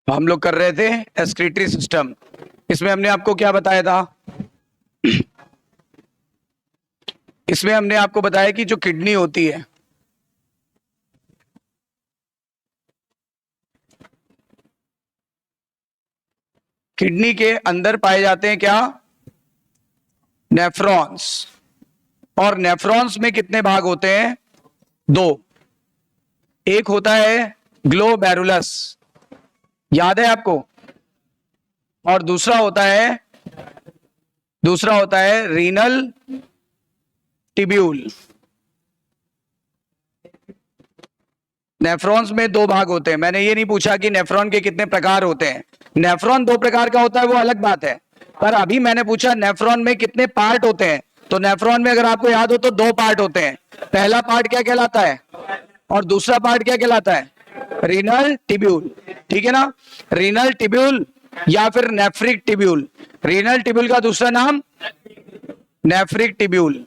हम लोग कर रहे थे एक्सक्रीटरी सिस्टम। इसमें हमने आपको क्या बताया था? इसमें हमने आपको बताया कि जो किडनी होती है, किडनी के अंदर पाए जाते हैं क्या? नेफ्रॉन्स। और नेफ्रॉन्स में कितने भाग होते हैं? दो। एक होता है ग्लोमेरुलस, याद है आपको? और दूसरा होता है रीनल टिब्यूल। नेफ्रॉन्स में दो भाग होते हैं। मैंने ये नहीं पूछा कि नेफ्रॉन के कितने प्रकार होते हैं। नेफ्रॉन दो प्रकार का होता है, वो अलग बात है। पर अभी मैंने पूछा नेफ्रॉन में कितने पार्ट होते हैं। तो नेफ्रॉन में अगर आपको याद हो तो दो पार्ट होते हैं। पहला पार्ट क्या कहलाता है और दूसरा पार्ट क्या कहलाता है? Renal tubule. ठीक है ना? रीनल टिब्यूल या फिर नेफ्रिक टिब्यूल। रीनल टिब्यूल का दूसरा नाम नेफ्रिक टिब्यूल।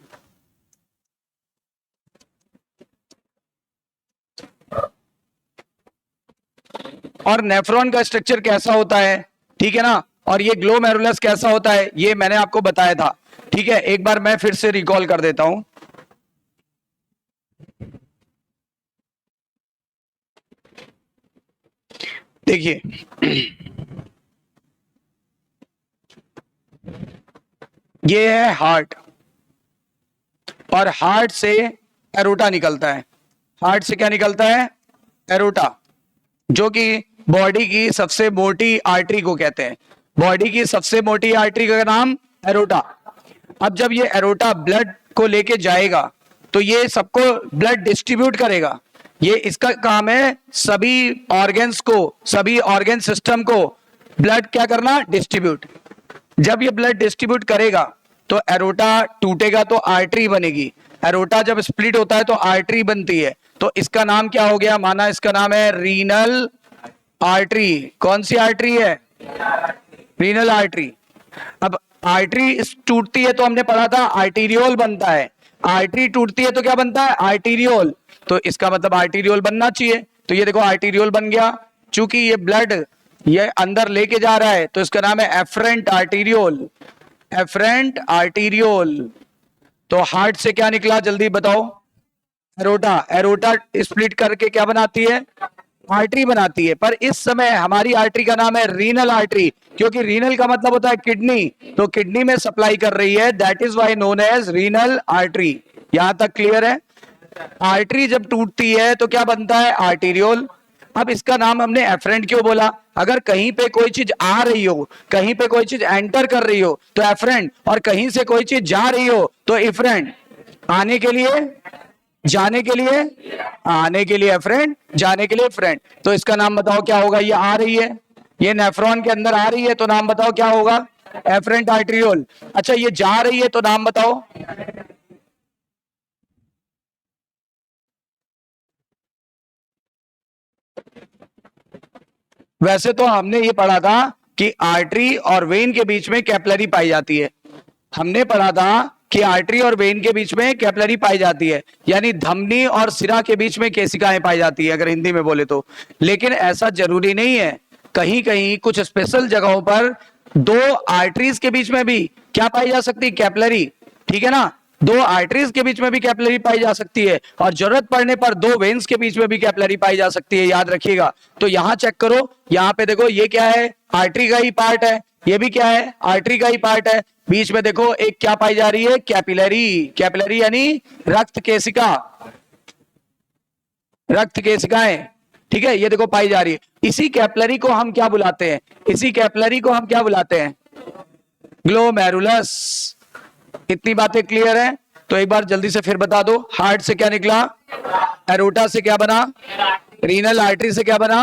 और नेफ्रॉन का स्ट्रक्चर कैसा होता है, ठीक है ना? और ये ग्लोमेरुलस कैसा होता है, ये मैंने आपको बताया था। ठीक है, एक बार मैं फिर से रिकॉल कर देता हूं। देखिए, ये है हार्ट, और हार्ट से एरोटा निकलता है। हार्ट से क्या निकलता है? एरोटा, जो कि बॉडी की सबसे मोटी आर्टरी को कहते हैं। बॉडी की सबसे मोटी आर्टरी का नाम एरोटा। अब जब ये एरोटा ब्लड को लेके जाएगा तो ये सबको ब्लड डिस्ट्रीब्यूट करेगा। ये इसका काम है, सभी ऑर्गन्स को, सभी ऑर्गन सिस्टम को ब्लड क्या करना? डिस्ट्रीब्यूट। जब ये ब्लड डिस्ट्रीब्यूट करेगा तो एरोटा टूटेगा तो आर्टरी बनेगी। एरोटा जब स्प्लिट होता है तो आर्टरी बनती है। तो इसका नाम क्या हो गया? माना इसका नाम है रीनल आर्टरी। कौन सी आर्टरी है? Renal artery. अब आर्टरी टूटती है तो हमने पढ़ा था आर्टीरियोल बनता है। आर्टरी टूटती है तो क्या बनता है? आर्टीरियोल। तो इसका मतलब आर्टीरियोल बनना चाहिए। तो ये देखो आर्टीरियोल बन गया। चूंकि ये ब्लड ये अंदर लेके जा रहा है तो इसका नाम है एफरेंट आर्टीरियोल। Efferent arteriole. तो हार्ट से क्या निकला, जल्दी बताओ? एरोटा। एरोटा स्प्लिट करके क्या बनाती है? आर्टरी बनाती है। पर इस समय हमारी आर्टरी का नाम है रीनल आर्टरी, क्योंकि रीनल का मतलब होता है किडनी। तो किडनी में सप्लाई कर रही है, that is why known as renal artery. यहां तक क्लियर है? आर्टरी जब टूटती है तो क्या बनता है? आर्टीरियोल। अब इसका नाम हमने एफरेंट क्यों बोला? अगर कहीं पे कोई चीज आ रही हो, कहीं पे कोई चीज एंटर कर रही हो तो एफरेंट, और कहीं से कोई चीज जा रही हो तो इफरेंट। आने के लिए, जाने के लिए, आने के लिए फ्रेंड, जाने के लिए फ्रेंड। तो इसका नाम बताओ क्या होगा? ये आ रही है, ये नेफ्रॉन के अंदर आ रही है, तो नाम बताओ क्या होगा? Efferent arteriole. अच्छा, ये जा रही है तो नाम बताओ? वैसे तो हमने ये पढ़ा था कि आर्टरी और वेन के बीच में कैपिलरी पाई जाती है। हमने पढ़ा था कि आर्टरी और वेन के बीच में कैपिलरी पाई जाती है, यानी धमनी और सिरा के बीच में केशिकाएं पाई जाती है, अगर हिंदी में बोले तो। लेकिन ऐसा जरूरी नहीं है। कहीं कहीं कुछ स्पेशल जगहों पर दो आर्टरीज के बीच में भी क्या पाई जा सकती है? कैपिलरी। ठीक है ना? दो आर्टरीज के बीच में भी कैपिलरी पाई जा सकती है, और जरूरत पड़ने पर दो वेन्स के बीच में भी कैपिलरी पाई जा सकती है, याद रखिएगा। तो यहां चेक करो, यहां पे देखो, ये क्या है? आर्टरी का ही पार्ट है। ये भी क्या है? आर्टरी का ही पार्ट है। बीच में देखो एक क्या पाई जा रही है? कैपिलरी। कैपिलरी यानी रक्त केशिका, रक्त केशिकाएं। ठीक है, ये देखो पाई जा रही है। इसी कैपिलरी को हम क्या बुलाते हैं? इसी कैपिलरी को हम क्या बुलाते हैं? ग्लोमेरुलस। इतनी बातें क्लियर है? तो एक बार जल्दी से फिर बता दो, हार्ट से क्या निकला? एरोटा से क्या बना? रीनल आर्टरी से क्या बना?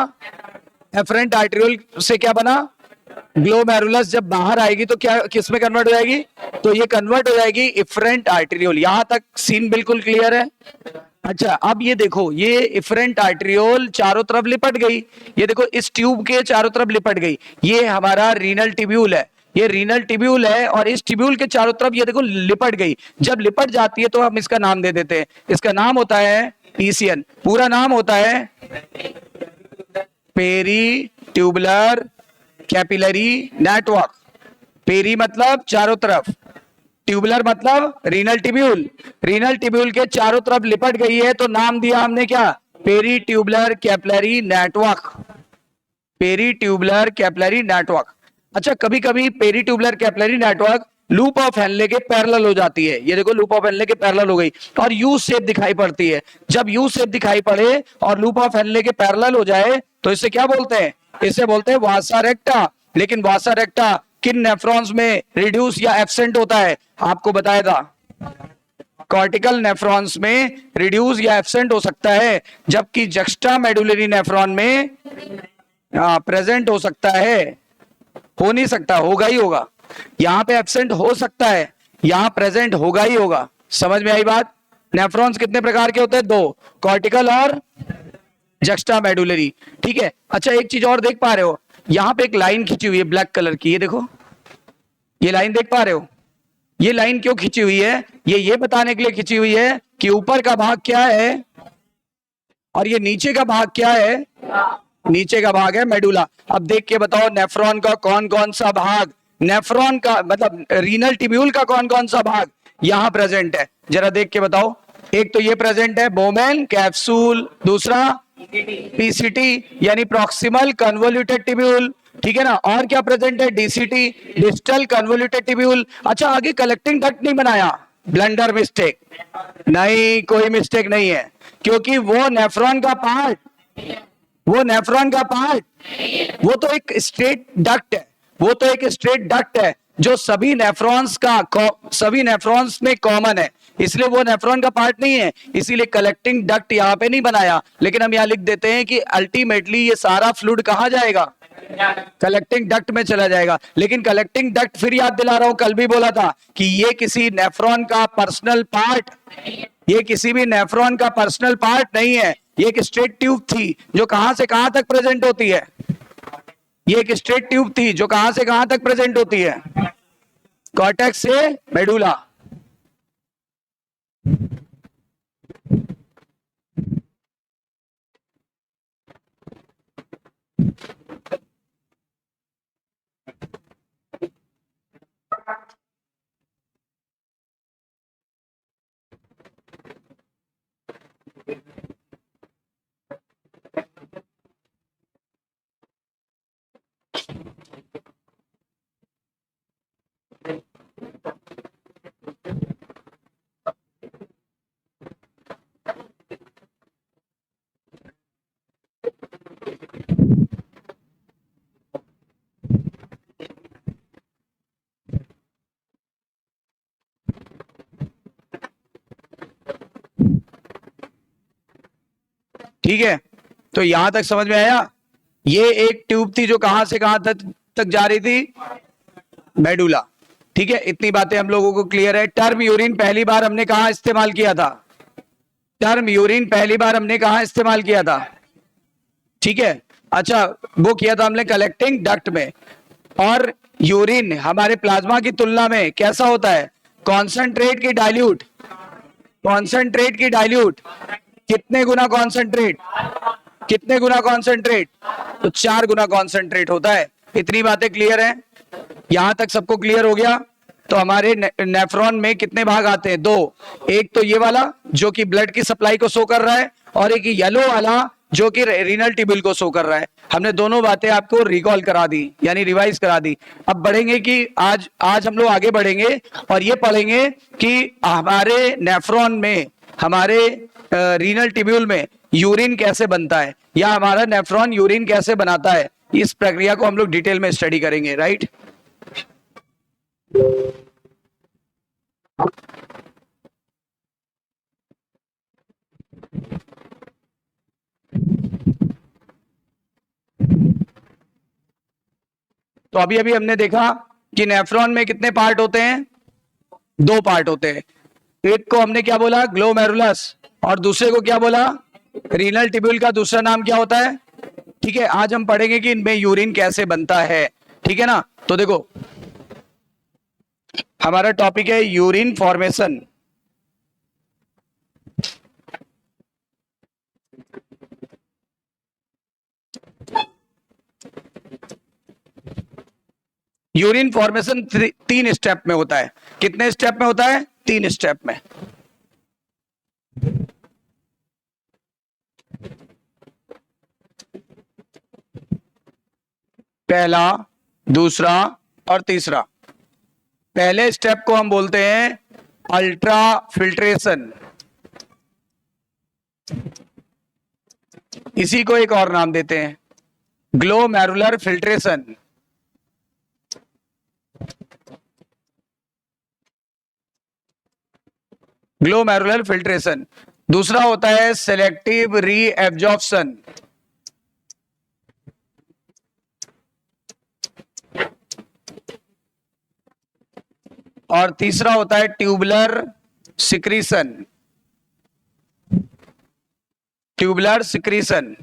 एफरेंट आर्टरियोल से क्या बना? ग्लोमेरुलस। जब बाहर आएगी तो क्या, किस में कन्वर्ट हो जाएगी? तो ये कन्वर्ट हो जाएगी इफरेंट आर्टरियोल। यहां तक सीन बिल्कुल क्लियर है? अच्छा, अब ये देखो, ये इफरेंट आर्टरियोल चारों तरफ लिपट गई। ये देखो इस ट्यूब के चारों तरफ लिपट गई। ये हमारा रीनल टिब्यूल है। ये रीनल टिब्यूल है, और इस टिब्यूल के चारों तरफ ये देखो लिपट गई। जब लिपट जाती है तो हम इसका नाम दे देते हैं। इसका नाम होता है पीसीएन। पूरा नाम होता है peri tubular capillary network. Peri मतलब चारों तरफ, ट्यूबुलर मतलब रीनल ट्यूब्यूल, रीनल ट्यूब्यूल के चारों तरफ लिपट गई है तो नाम दिया हमने क्या, peri tubular capillary network, peri tubular capillary network. अच्छा, कभी कभी peri tubular capillary network loop of Henle के पैरेलल हो जाती है, ये देखो लूप ऑफ हेनले के पैरेलल हो गई और यू शेप दिखाई पड़ती है। जब यू शेप दिखाई पड़े और लूप ऑफ हेनले के पैरेलल हो जाए तो इसे क्या बोलते हैं, इसे बोलते हैं वासा रेक्टा। लेकिन वासा रेक्टा किन नेफ्रॉन्स में रिड्यूस या एब्सेंट होता है, आपको बताया था, कॉर्टिकल नेफ्रॉन्स में रिड्यूस या एब्सेंट हो सकता है, जबकि जक्स्टा मेडुलरी नेफ्रॉन में प्रेजेंट हो सकता है, हो नहीं सकता, होगा ही होगा। यहां पे एब्सेंट हो सकता है, यहां प्रेजेंट होगा ही होगा। समझ में आई बात? नेफ्रॉन्स कितने प्रकार के होते हैं, दो, कॉर्टिकल और जक्स्टा मेडुलरी। ठीक है। अच्छा, एक चीज और देख पा रहे हो, यहां पे एक लाइन खींची हुई है ब्लैक कलर की, ये देखो, ये लाइन देख पा रहे हो, ये लाइन क्यों खींची हुई है, ये बताने के लिए खींची हुई है कि ऊपर का भाग क्या है और ये नीचे का भाग क्या है, नीचे का भाग है मेडुला। अब देख के बताओ नेफ्रॉन का कौन कौन सा भाग, नेफ्रॉन का मतलब रीनल ट्यूब्यूल का कौन कौन सा भाग यहां प्रेजेंट है, जरा देख के बताओ। एक तो ये प्रेजेंट है बोमेन कैप्सूल, दूसरा पीसीटी यानी प्रॉक्सिमल कन्वोल्यूटेड ट्यूब्यूल, ठीक है ना, और क्या प्रेजेंट है, डीसीटी डिस्टल कन्वोल्यूटेड ट्यूब्यूल। अच्छा, आगे कलेक्टिंग डक्ट नहीं बनाया, ब्लंडर मिस्टेक, नहीं कोई मिस्टेक नहीं है, क्योंकि वो नेफ्रॉन का पार्ट, वो नेफ्रॉन का पार्ट, वो तो एक स्ट्रेट डक्ट है, वो तो एक स्ट्रेट डक्ट है जो सभी नेफ्रॉन्स का, सभी नेफ्रॉन्स में कॉमन है, इसलिए वो नेफ्रॉन का पार्ट नहीं है, इसीलिए कलेक्टिंग डक्ट यहां पे नहीं बनाया। लेकिन हम यहां लिख देते हैं कि अल्टीमेटली ये सारा फ्लूइड कहां जाएगा, कलेक्टिंग डक्ट में चला जाएगा। लेकिन कलेक्टिंग डक्ट, फिर याद दिला रहा हूं, कल भी बोला था कि ये किसी नेफ्रॉन का पर्सनल पार्ट, ये किसी भी नेफ्रॉन का पर्सनल पार्ट नहीं है, ये एक स्ट्रेट ट्यूब थी जो कहां से कहां तक प्रेजेंट होती है, ये एक स्ट्रेट ट्यूब थी जो कहां से कहां तक प्रेजेंट होती है, कॉर्टेक्स से मेडुला। ठीक है, तो यहां तक समझ में आया। ये एक ट्यूब थी जो कहां से कहां तक जा रही थी, मेडुला। ठीक है, इतनी बातें हम लोगों को क्लियर है। टर्म यूरिन पहली बार हमने कहां इस्तेमाल किया था, टर्म यूरिन पहली बार हमने कहां इस्तेमाल किया था, ठीक है। अच्छा, वो किया था हमने कलेक्टिंग डक्ट में। और यूरिन हमारे प्लाज्मा की तुलना में कैसा होता है, कॉन्सेंट्रेट की डाइल्यूट, कॉन्सेंट्रेट की डाइल्यूट, कितने गुना कॉन्सेंट्रेट, कितने गुना कॉन्सेंट्रेट, तो 4 गुना कॉन्सेंट्रेट होता है। इतनी बातें क्लियर है, यहां तक सबको क्लियर हो गया। तो हमारे नेफ्रॉन में कितने भाग आते हैं, दो, एक तो ये वाला जो कि ब्लड की सप्लाई को शो कर रहा है, और एक येलो वाला जो कि रीनल ट्यूब्यूल को शो कर रहा है। हमने दोनों बातें आपको रिकॉल करा दी, यानी रिवाइज करा दी। अब बढ़ेंगे कि आज हम लोग आगे बढ़ेंगे और ये पढ़ेंगे कि हमारे नेफ्रॉन में, हमारे रीनल ट्यूब्यूल में यूरिन कैसे बनता है, या हमारा नेफ्रॉन यूरिन कैसे बनाता है। इस प्रक्रिया को हम लोग डिटेल में स्टडी करेंगे, राइट। तो अभी अभी हमने देखा कि नेफ्रॉन में कितने पार्ट होते हैं, 2 पार्ट होते हैं। एक को हमने क्या बोला, ग्लोमेरुलस, और दूसरे को क्या बोला, रीनल ट्यूब्यूल का दूसरा नाम क्या होता है। ठीक है, आज हम पढ़ेंगे कि इनमें यूरिन कैसे बनता है, ठीक है ना। तो देखो, हमारा टॉपिक है urine formation. Urine formation 3 step में होता है। कितने स्टेप में होता है? 3 स्टेप में। पहला, दूसरा और तीसरा। पहले स्टेप को हम बोलते हैं अल्ट्रा फिल्ट्रेशन, इसी को एक और नाम देते हैं ग्लोमेरुलर फिल्ट्रेशन। Glomerular filtration. दूसरा होता है सेलेक्टिव रीएब्जॉर्प्शन। और तीसरा होता है ट्यूबुलर सिक्रीशन। Tubular secretion.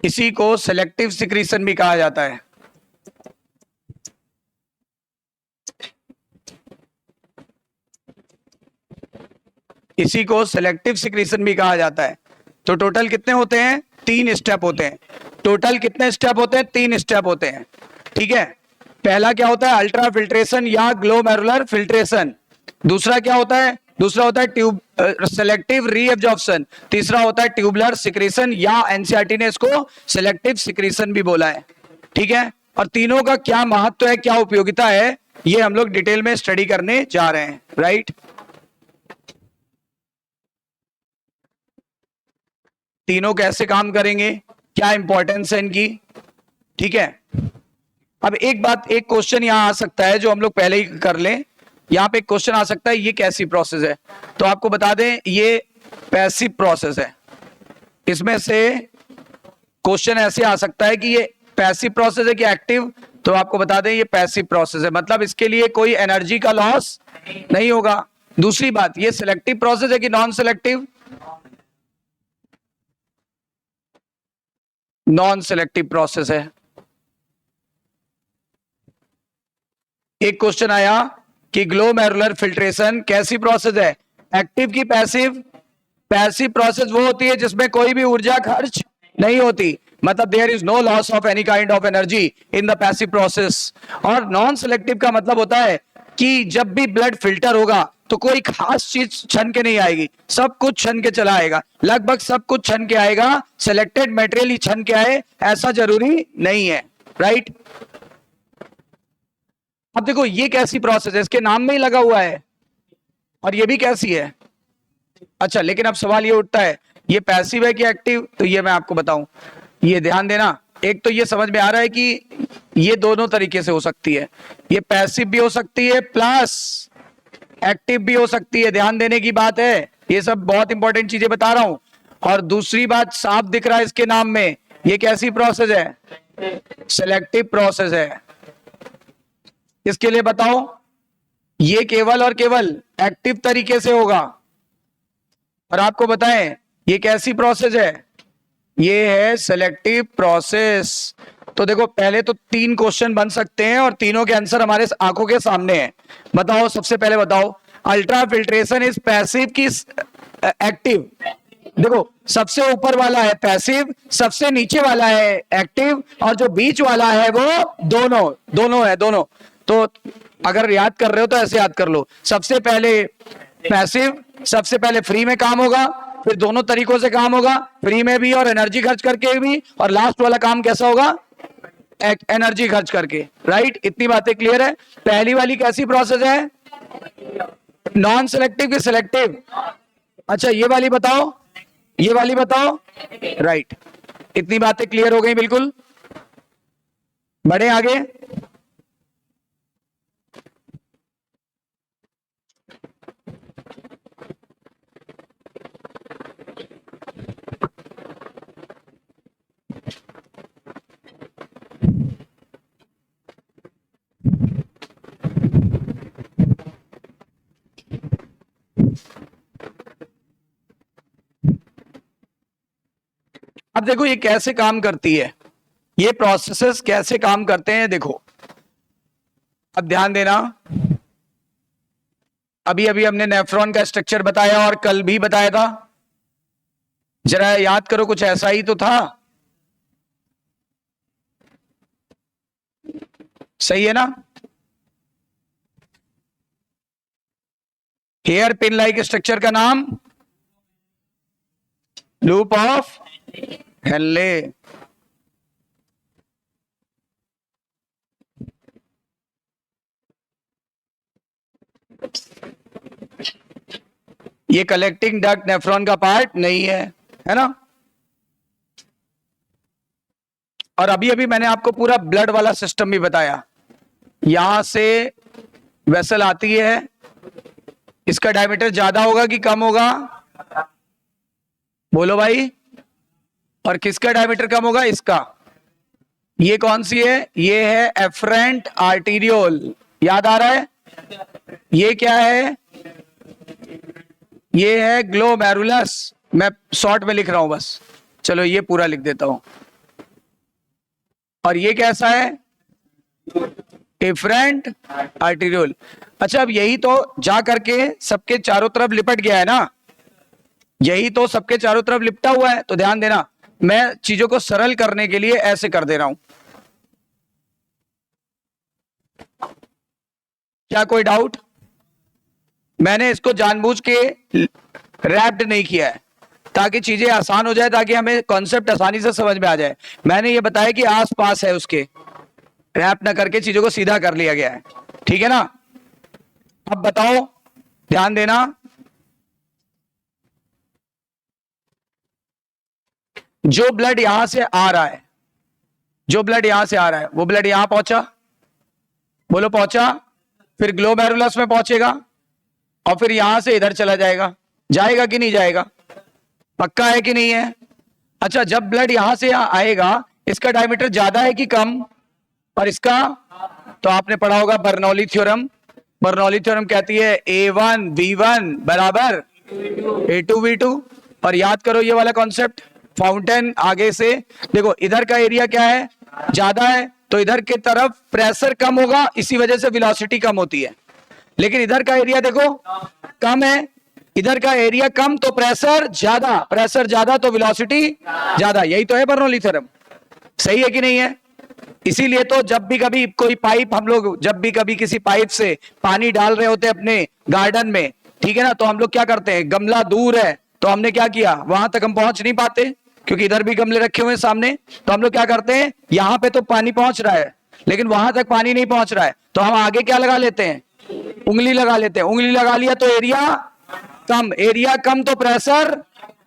इसी को सेलेक्टिव सिक्रीशन भी कहा जाता है। इसी को सेलेक्टिव सिक्रीशन भी कहा जाता है। तो टोटल कितने होते हैं? 3 स्टेप होते हैं। टोटल कितने स्टेप होते हैं? 3 स्टेप होते हैं। ठीक है। पहला क्या होता है? अल्ट्रा फिल्ट्रेशन या ग्लोमेरुलर फिल्ट्रेशन। दूसरा क्या होता है? दूसरा होता है ट्यूब सेलेक्टिव रीएब्जॉर्प्शन। तीसरा होता है ट्यूबुलर सिक्रीशन या एनसीईआरटी ने इसको सेलेक्टिव सिक्रीशन भी बोला है। ठीक है। और तीनों का क्या महत्व है, क्या उपयोगिता है, ये हम लोग डिटेल में स्टडी करने जा रहे हैं। राइट। तीनों कैसे काम करेंगे, क्या इंपॉर्टेंस है इनकी। ठीक है। अब एक बात, एक क्वेश्चन यहां आ सकता है जो हम लोग पहले ही कर लें। यहां पे एक क्वेश्चन आ सकता है, ये कैसी प्रोसेस है? तो आपको बता दें ये पैसिव प्रोसेस है। इसमें से क्वेश्चन ऐसे आ सकता है कि ये पैसिव प्रोसेस है कि एक्टिव। तो आपको बता दें ये पैसिव प्रोसेस है, मतलब इसके लिए कोई एनर्जी का लॉस नहीं होगा। दूसरी बात, ये सिलेक्टिव प्रोसेस है कि non selective? Non selective process है। एक क्वेश्चन आया कि ग्लोमेरुलर फिल्ट्रेशन कैसी प्रोसेस है, एक्टिव की पैसिव? पैसिव प्रोसेस वो होती है जिसमें कोई भी ऊर्जा खर्च नहीं होती, मतलब there is no loss of any kind of energy in the passive process. और नॉन सिलेक्टिव का मतलब होता है कि जब भी ब्लड फिल्टर होगा तो कोई खास चीज छन के नहीं आएगी, सब कुछ छन के चला आएगा, लगभग सब कुछ छन के आएगा। सिलेक्टेड मटेरियल ही छन के आए ऐसा जरूरी नहीं है। राइट। अब देखो ये कैसी प्रोसेस है, इसके नाम में ही लगा हुआ है। और ये भी कैसी है? अच्छा, लेकिन अब सवाल ये उठता है ये पैसिव है कि एक्टिव? तो ये मैं आपको बताऊं, ये ध्यान देना। एक तो ये समझ में आ रहा है कि ये दोनों तरीके से हो सकती है, ये पैसिव भी हो सकती है प्लस एक्टिव भी हो सकती है। ध्यान देने की बात है, ये सब बहुत इंपॉर्टेंट चीजें बता रहा हूं। और दूसरी बात, साफ दिख रहा है इसके नाम में, ये कैसी प्रोसेस है? सिलेक्टिव प्रोसेस है। इसके लिए बताओ, ये केवल और केवल एक्टिव तरीके से होगा। और आपको बताएं ये कैसी प्रोसेस है? ये है सेलेक्टिव प्रोसेस। तो देखो पहले तो 3 क्वेश्चन बन सकते हैं और तीनों के आंसर हमारे आंखों के सामने हैं। बताओ, सबसे पहले बताओ, अल्ट्रा फिल्ट्रेशन इज पैसिव की एक्टिव? देखो सबसे ऊपर वाला है पैसिव, सबसे नीचे वाला है एक्टिव, और जो बीच वाला है वो दोनों है, दोनों। तो अगर याद कर रहे हो तो ऐसे याद कर लो, सबसे पहले पैसिव, सबसे पहले फ्री में काम होगा, फिर दोनों तरीकों से काम होगा, फ्री में भी और एनर्जी खर्च करके भी, और लास्ट वाला काम कैसा होगा? एनर्जी खर्च करके। राइट। इतनी बातें क्लियर है। पहली वाली कैसी प्रोसेस है? नॉन सिलेक्टिव की सिलेक्टिव? अच्छा ये वाली बताओ, ये वाली बताओ। राइट। इतनी बातें क्लियर हो गई बिल्कुल। बढ़े आगे। अब देखो ये कैसे काम करती है, ये प्रोसेसेस कैसे काम करते हैं देखो। अब ध्यान देना, अभी अभी हमने नेफ्रॉन का स्ट्रक्चर बताया और कल भी बताया था, जरा याद करो, कुछ ऐसा ही तो था, सही है ना? हेयर पिन लाइक स्ट्रक्चर का नाम लूप ऑफ हेनले। ये कलेक्टिंग डक्ट नेफ्रॉन का पार्ट नहीं है ना? और अभी अभी मैंने आपको पूरा ब्लड वाला सिस्टम भी बताया। यहां से वेसल आती है, इसका डायमीटर ज्यादा होगा कि कम होगा? बोलो भाई। और किसका डायमीटर कम होगा? इसका। ये कौन सी है? ये है एफरेंट आर्टीरियोल, याद आ रहा है? ये क्या है? ये है ग्लोमेरुलस। मैं शॉर्ट में लिख रहा हूं बस, चलो ये पूरा लिख देता हूं। और ये कैसा है? Efferent arteriole. अच्छा, अब यही तो जा करके सबके चारों तरफ लिपट गया है ना, यही तो सबके चारों तरफ लिपटा हुआ है। तो ध्यान देना, मैं चीजों को सरल करने के लिए ऐसे कर दे रहा हूं। क्या कोई डाउट? मैंने इसको जानबूझ के रैप्ड नहीं किया है ताकि चीजें आसान हो जाए, ताकि हमें कॉन्सेप्ट आसानी से समझ में आ जाए। मैंने ये बताया कि आसपास है उसके, रैप ना करके चीजों को सीधा कर लिया गया है, ठीक है ना? अब बताओ, ध्यान देना, जो ब्लड यहां से आ रहा है, जो ब्लड यहां से आ रहा है, वो ब्लड यहां पहुंचा, बोलो पहुंचा, फिर ग्लोमेरुलस में पहुंचेगा और फिर यहां से इधर चला जाएगा। जाएगा कि नहीं जाएगा? पक्का है कि नहीं है? अच्छा, जब ब्लड यहां से यहां आएगा, इसका डायमीटर ज्यादा है कि कम? और इसका? तो आपने पढ़ा होगा बर्नौली थ्योरम। बर्नौली थ्योरम कहती है A1 V1 बराबर A2 V2। और याद करो ये वाला कॉन्सेप्ट, फाउंटेन आगे से देखो, इधर का एरिया क्या है? ज्यादा है, तो इधर की तरफ प्रेशर कम होगा, इसी वजह से वेलोसिटी कम होती है। लेकिन इधर का एरिया देखो कम है, इधर का एरिया कम तो प्रेशर ज्यादा, प्रेशर ज्यादा तो वेलोसिटी ज्यादा। यही तो है बर्नौली थ्योरम, सही है कि नहीं है? इसीलिए तो जब भी कभी कोई पाइप, हम लोग जब भी कभी किसी पाइप से पानी डाल रहे होते हैं अपने गार्डन में, ठीक है ना, तो हम लोग क्या करते हैं, गमला दूर है तो हमने क्या किया, वहां तक हम पहुंच नहीं पाते क्योंकि इधर भी गमले रखे हुए हैं सामने, तो हम लोग क्या करते हैं, यहां पे तो पानी पहुंच रहा है लेकिन वहां तक पानी नहीं पहुंच रहा है, तो हम आगे क्या लगा लेते हैं, उंगली लगा लेते हैं। उंगली लगा लिया तो एरिया कम, एरिया कम तो प्रेशर,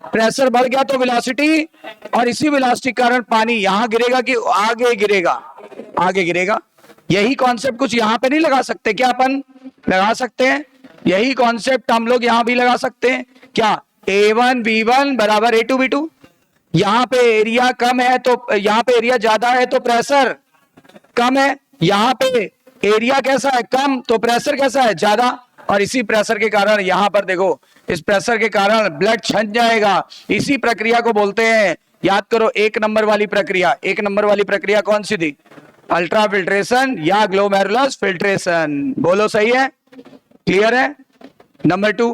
प्रेशर बढ़ गया तो वेलोसिटी, और इसी वेलोसिटी के कारण पानी यहां गिरेगा कि आगे गिरेगा, आगे गिरेगा। यही कॉन्सेप्ट कुछ यहां पे नहीं लगा सकते क्या? अपन लगा सकते हैं, यही कॉन्सेप्ट हम लोग यहां भी लगा सकते हैं। क्या? A1 V1 बराबर A2 V2। यहां पे एरिया कम है तो, यहां पे एरिया ज्यादा है तो प्रेशर कम है, यहां पे एरिया कैसा है, कम, तो प्रेशर कैसा है, ज्यादा। और इसी प्रेशर के कारण यहां पर देखो, इस प्रेशर के कारण ब्लड छन जाएगा। इसी प्रक्रिया को बोलते हैं, याद करो, एक नंबर वाली प्रक्रिया। एक नंबर वाली प्रक्रिया कौन सी थी? अल्ट्रा फिल्ट्रेशन या ग्लोमेरुलस फिल्ट्रेशन। बोलो सही है? क्लियर है? नंबर 2,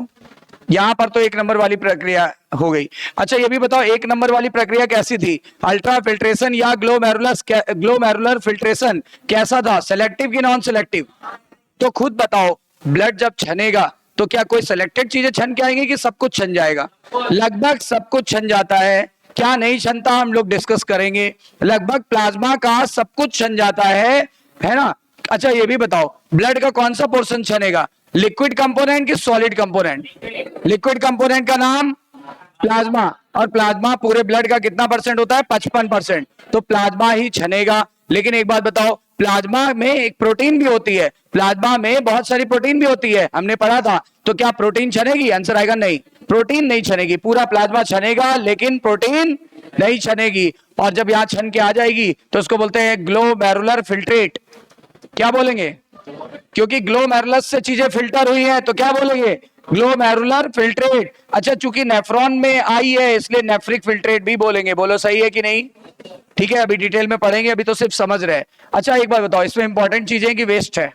यहां पर तो एक नंबर वाली प्रक्रिया हो गई। अच्छा, ये भी बताओ, एक नंबर वाली प्रक्रिया कैसी थी? अल्ट्रा फिल्ट्रेशन या ग्लोमेरुलर फिल्ट्रेशन कैसा था? सेलेक्टिव कि नॉन सेलेक्टिव? तो खुद बताओ, ब्लड जब छनेगा तो क्या कोई सिलेक्टेड चीजें छन के आएंगी कि सब कुछ छन जाएगा? लगभग सब कुछ छन जाता है। क्या नहीं छनता हम लोग डिस्कस करेंगे। लगभग प्लाज्मा का सब कुछ छन जाता है ना? अच्छा, ये भी बताओ, ब्लड का कौन सा पोर्शन छनेगा, लिक्विड कंपोनेंट कि सॉलिड कंपोनेंट? लिक्विड कंपोनेंट का नाम प्लाज्मा, और प्लाज्मा पूरे ब्लड का कितना परसेंट होता है? 55%। तो प्लाज्मा ही छनेगा। लेकिन एक बात बताओ, प्लाज्मा में एक प्रोटीन भी होती है, प्लाज्मा में बहुत सारी प्रोटीन भी होती है, हमने पढ़ा था। तो क्या प्रोटीन छनेगी? आंसर आएगा नहीं, प्रोटीन नहीं छनेगी। पूरा प्लाज्मा छनेगा लेकिन प्रोटीन नहीं छनेगी। और जब यहां छन के आ जाएगी तो उसको बोलते हैं ग्लोमेरुलर फिल्ट्रेट। क्या बोलेंगे? क्योंकि ग्लोमेरुलस से चीजें फिल्टर हुई हैं तो क्या बोलेंगे? Glomerular filtrate. अच्छा, चूंकि नेफ्रॉन में आई है इसलिए नेफ्रिक फिल्ट्रेट भी बोलेंगे। बोलो सही है कि नहीं? ठीक है, अभी डिटेल में पढ़ेंगे, अभी तो सिर्फ समझ रहे हैं। अच्छा, एक बात बताओ, इसमें इंपॉर्टेंट चीजें कि वेस्ट है?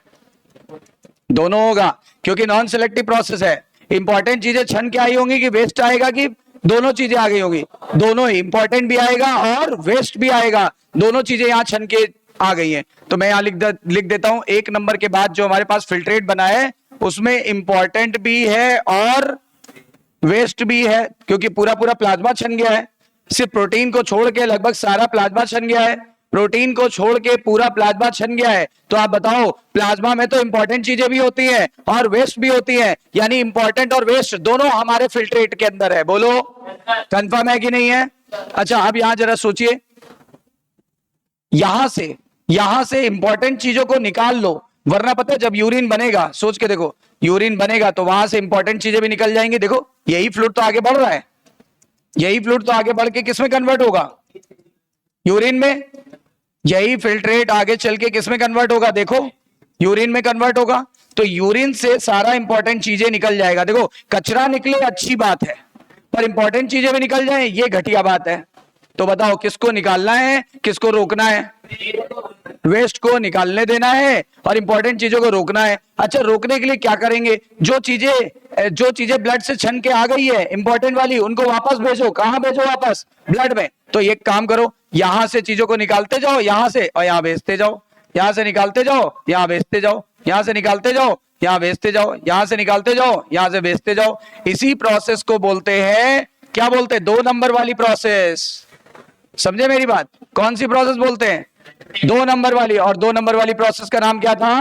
दोनों होगा, क्योंकि नॉन सिलेक्टिव प्रोसेस है। इंपॉर्टेंट चीजें छन के आई होंगी कि वेस्ट आएगा, कि दोनों चीजें आ गई होंगी? दोनों ही, इंपॉर्टेंट भी आएगा और वेस्ट भी आएगा, दोनों चीजें यहाँ छन के आ गई हैं। तो मैं यहाँ लिख देता हूं, एक नंबर के बाद जो हमारे पास फिल्ट्रेट बना है उसमें इंपॉर्टेंट भी है और वेस्ट भी है, क्योंकि पूरा पूरा प्लाज्मा छन गया है। सिर्फ प्रोटीन को छोड़ के लगभग सारा प्लाज्मा छन गया है, प्रोटीन को छोड़ के पूरा प्लाज्मा छन गया है। तो आप बताओ, प्लाज्मा में तो इंपॉर्टेंट चीजें भी होती हैं और वेस्ट भी होती हैं, यानी इंपॉर्टेंट और वेस्ट दोनों हमारे फिल्ट्रेट के अंदर है। बोलो कंफर्म है कि नहीं है? अच्छा, अब यहां जरा सोचिए, यहां से इंपॉर्टेंट चीजों को निकाल लो, वरना पता है जब यूरिन बनेगा, सोच के देखो, यूरिन बनेगा तो वहां से इंपॉर्टेंट चीजें भी निकल जाएंगी। देखो यही फ्लूइड तो आगे बढ़ रहा है, यही फ्लूइड तो आगे बढ़ के किस में कन्वर्ट होगा? यूरिन में। यही फिल्ट्रेट आगे चल के किस में कन्वर्ट होगा? देखो यूरिन में कन्वर्ट होगा। तो यूरिन से सारा इंपॉर्टेंट चीजें निकल जाएगा। देखो कचरा निकले अच्छी बात है, पर इंपॉर्टेंट चीजें भी निकल जाए ये घटिया बात है। तो बताओ किसको निकालना है, किसको रोकना है? वेस्ट को निकालने देना है और इंपॉर्टेंट चीजों को रोकना है। अच्छा, रोकने के लिए क्या करेंगे? जो चीजें ब्लड से छन के आ गई है इंपॉर्टेंट वाली, उनको वापस भेजो। कहां भेजो? वापस ब्लड में। तो एक काम करो, यहां से चीजों को निकालते जाओ, यहां से, और यहां भेजते जाओ। यहां से निकालते जाओ, यहां भेजते जाओ, यहां से निकालते जाओ, यहां भेजते जाओ, यहां से निकालते जाओ, यहां से भेजते जाओ। इसी प्रोसेस को बोलते हैं, क्या बोलते हैं? 2 नंबर वाली प्रोसेस। समझे मेरी बात? कौन सी प्रोसेस बोलते हैं? 2 नंबर वाली। और 2 नंबर वाली प्रोसेस का नाम क्या था?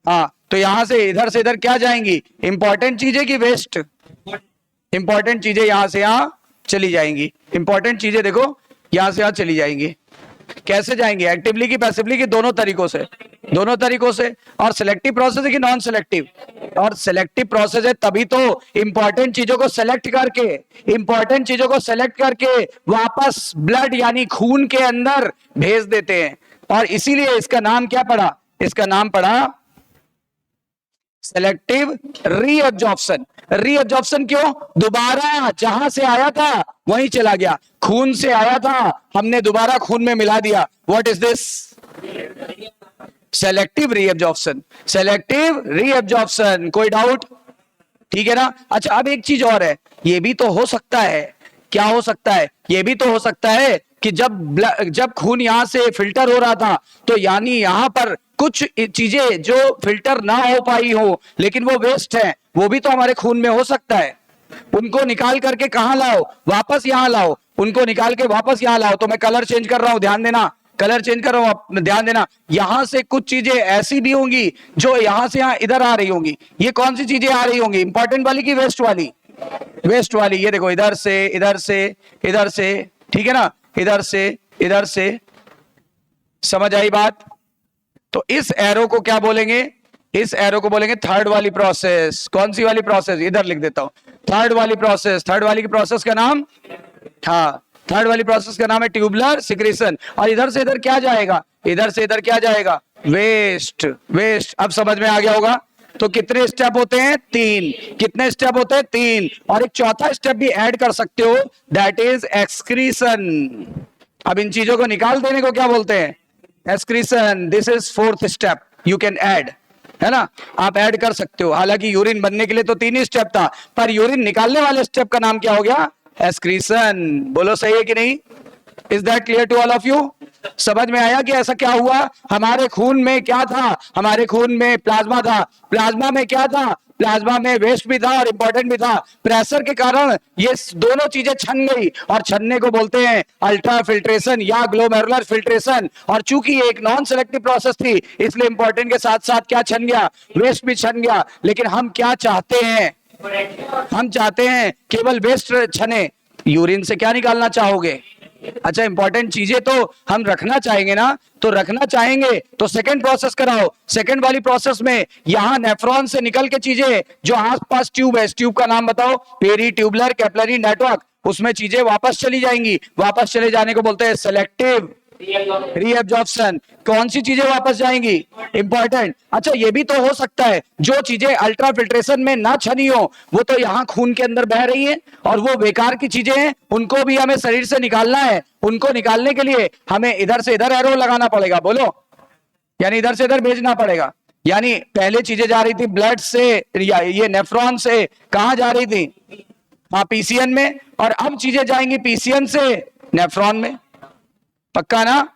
हाँ, तो यहां से इधर क्या जाएंगी? इंपॉर्टेंट चीजें की वेस्ट? इंपॉर्टेंट चीजें यहां से यहां चली जाएंगी। इंपॉर्टेंट चीजें देखो यहां से यहां चली जाएंगी। कैसे जाएंगे? एक्टिवली की पैसिवली की? दोनों तरीकों से। दोनों तरीकों से। और सिलेक्टिव प्रोसेस है कि नॉन सिलेक्टिव? और सिलेक्टिव प्रोसेस है, तभी तो इंपॉर्टेंट चीजों को सेलेक्ट करके वापस ब्लड यानी खून के अंदर भेज देते हैं। और इसीलिए इसका नाम क्या पड़ा? इसका नाम पड़ा सेलेक्टिव रीअब्जॉर्प्शन। रीअब्जॉर्प्शन क्यों? दोबारा जहां से आया था वहीं चला गया। खून से आया था, हमने दोबारा खून में मिला दिया। What is this? Selective reabsorption. Selective reabsorption. कोई डाउट? ठीक है ना? अच्छा, अब एक चीज और है, ये भी तो हो सकता है। क्या हो सकता है? ये भी तो हो सकता है कि जब खून यहां से फिल्टर हो रहा था, तो यानी यहां पर कुछ चीजें जो फिल्टर ना हो पाई हो लेकिन वो वेस्ट है, वो भी तो हमारे खून में हो सकता है। उनको निकाल करके कहां लाओ? वापस यहां लाओ। उनको निकाल के वापस यहां लाओ। तो मैं कलर चेंज कर रहा हूं, ध्यान देना। कलर चेंज कर रहा हूं, ध्यान देना। यहां से कुछ चीजें ऐसी भी होंगी जो यहां से यहां इधर आ रही होंगी। ये कौन सी चीजें आ रही होंगी? इंपॉर्टेंट वाली की वेस्ट वाली? वेस्ट वाली। ये देखो, इधर से इधर से इधर से, ठीक है ना? इधर से इधर से। समझ आई बात? तो इस एरो को क्या बोलेंगे? इस एरो को बोलेंगे थर्ड वाली प्रोसेस। कौन सी वाली प्रोसेस? इधर लिख देता हूं, थर्ड वाली प्रोसेस। थर्ड वाली की प्रोसेस का नाम, हाँ, थर्ड वाली प्रोसेस का नाम है ट्यूबुलर सिक्रीशन। और इधर से इधर क्या जाएगा? इधर से इधर क्या जाएगा? वेस्ट। वेस्ट। अब समझ में आ गया होगा? तो कितने स्टेप होते हैं? 3। कितने स्टेप होते हैं? 3। और एक चौथा स्टेप भी ऐड कर सकते हो, दैट इज एक्सक्रीशन। अब इन चीजों को निकाल देने को क्या बोलते हैं? Excretion. This is 4th step you can add, है ना? आप ऐड कर सकते हो। हालांकि यूरिन बनने के लिए तो 3 ही स्टेप था, पर यूरिन निकालने वाले स्टेप का नाम क्या हो गया? एक्सक्रीशन। बोलो सही है कि नहीं? Is that clear to all of you? समझ में आया कि ऐसा क्या हुआ? हमारे खून में क्या था? हमारे खून में प्लाज्मा था। प्लाज्मा में क्या था? प्लाज्मा में वेस्ट भी था और इंपॉर्टेंट भी था। प्रेशर के कारण ये दोनों चीजें छन गई, और छनने को बोलते हैं अल्ट्रा फिल्ट्रेशन या ग्लोमेरुलर फिल्ट्रेशन। और चूंकि ये एक नॉन सेलेक्टिव प्रोसेस थी, इसलिए इंपॉर्टेंट के साथ साथ क्या छन गया? वेस्ट भी छन गया। लेकिन हम क्या चाहते हैं? हम चाहते हैं केवल वेस्ट छने। यूरिन से क्या निकालना चाहोगे? अच्छा, इंपॉर्टेंट चीजें तो हम रखना चाहेंगे ना? तो रखना चाहेंगे तो सेकंड प्रोसेस कराओ। सेकंड वाली प्रोसेस में यहां नेफ्रॉन से निकल के चीजें जो आसपास ट्यूब है, इस ट्यूब का नाम बताओ? Peri tubular capillary network. उसमें चीजें वापस चली जाएंगी। वापस चले जाने को बोलते हैं सेलेक्टिव रीअब्जॉर्प्शन। कौन सी चीजें वापस जाएंगी? इंपॉर्टेंट। अच्छा, ये भी तो हो सकता है जो चीजें अल्ट्रा फिल्ट्रेशन में ना छनी हो, वो तो यहां खून के अंदर बह रही है, और वो बेकार की चीजें हैं, उनको भी हमें शरीर से निकालना है। उनको निकालने के लिए हमें इधर से इधर एरो लगाना पड़ेगा। बोलो, यानी इधर से इधर भेजना पड़ेगा। यानी पहले चीजें जा रही थी ब्लड से या ये नेफ्रॉन से कहां जा रही थी, हाँ पीसीएन में, और अब चीजें जाएंगी पीसीएन से नेफ्रॉन में, पक्का ना।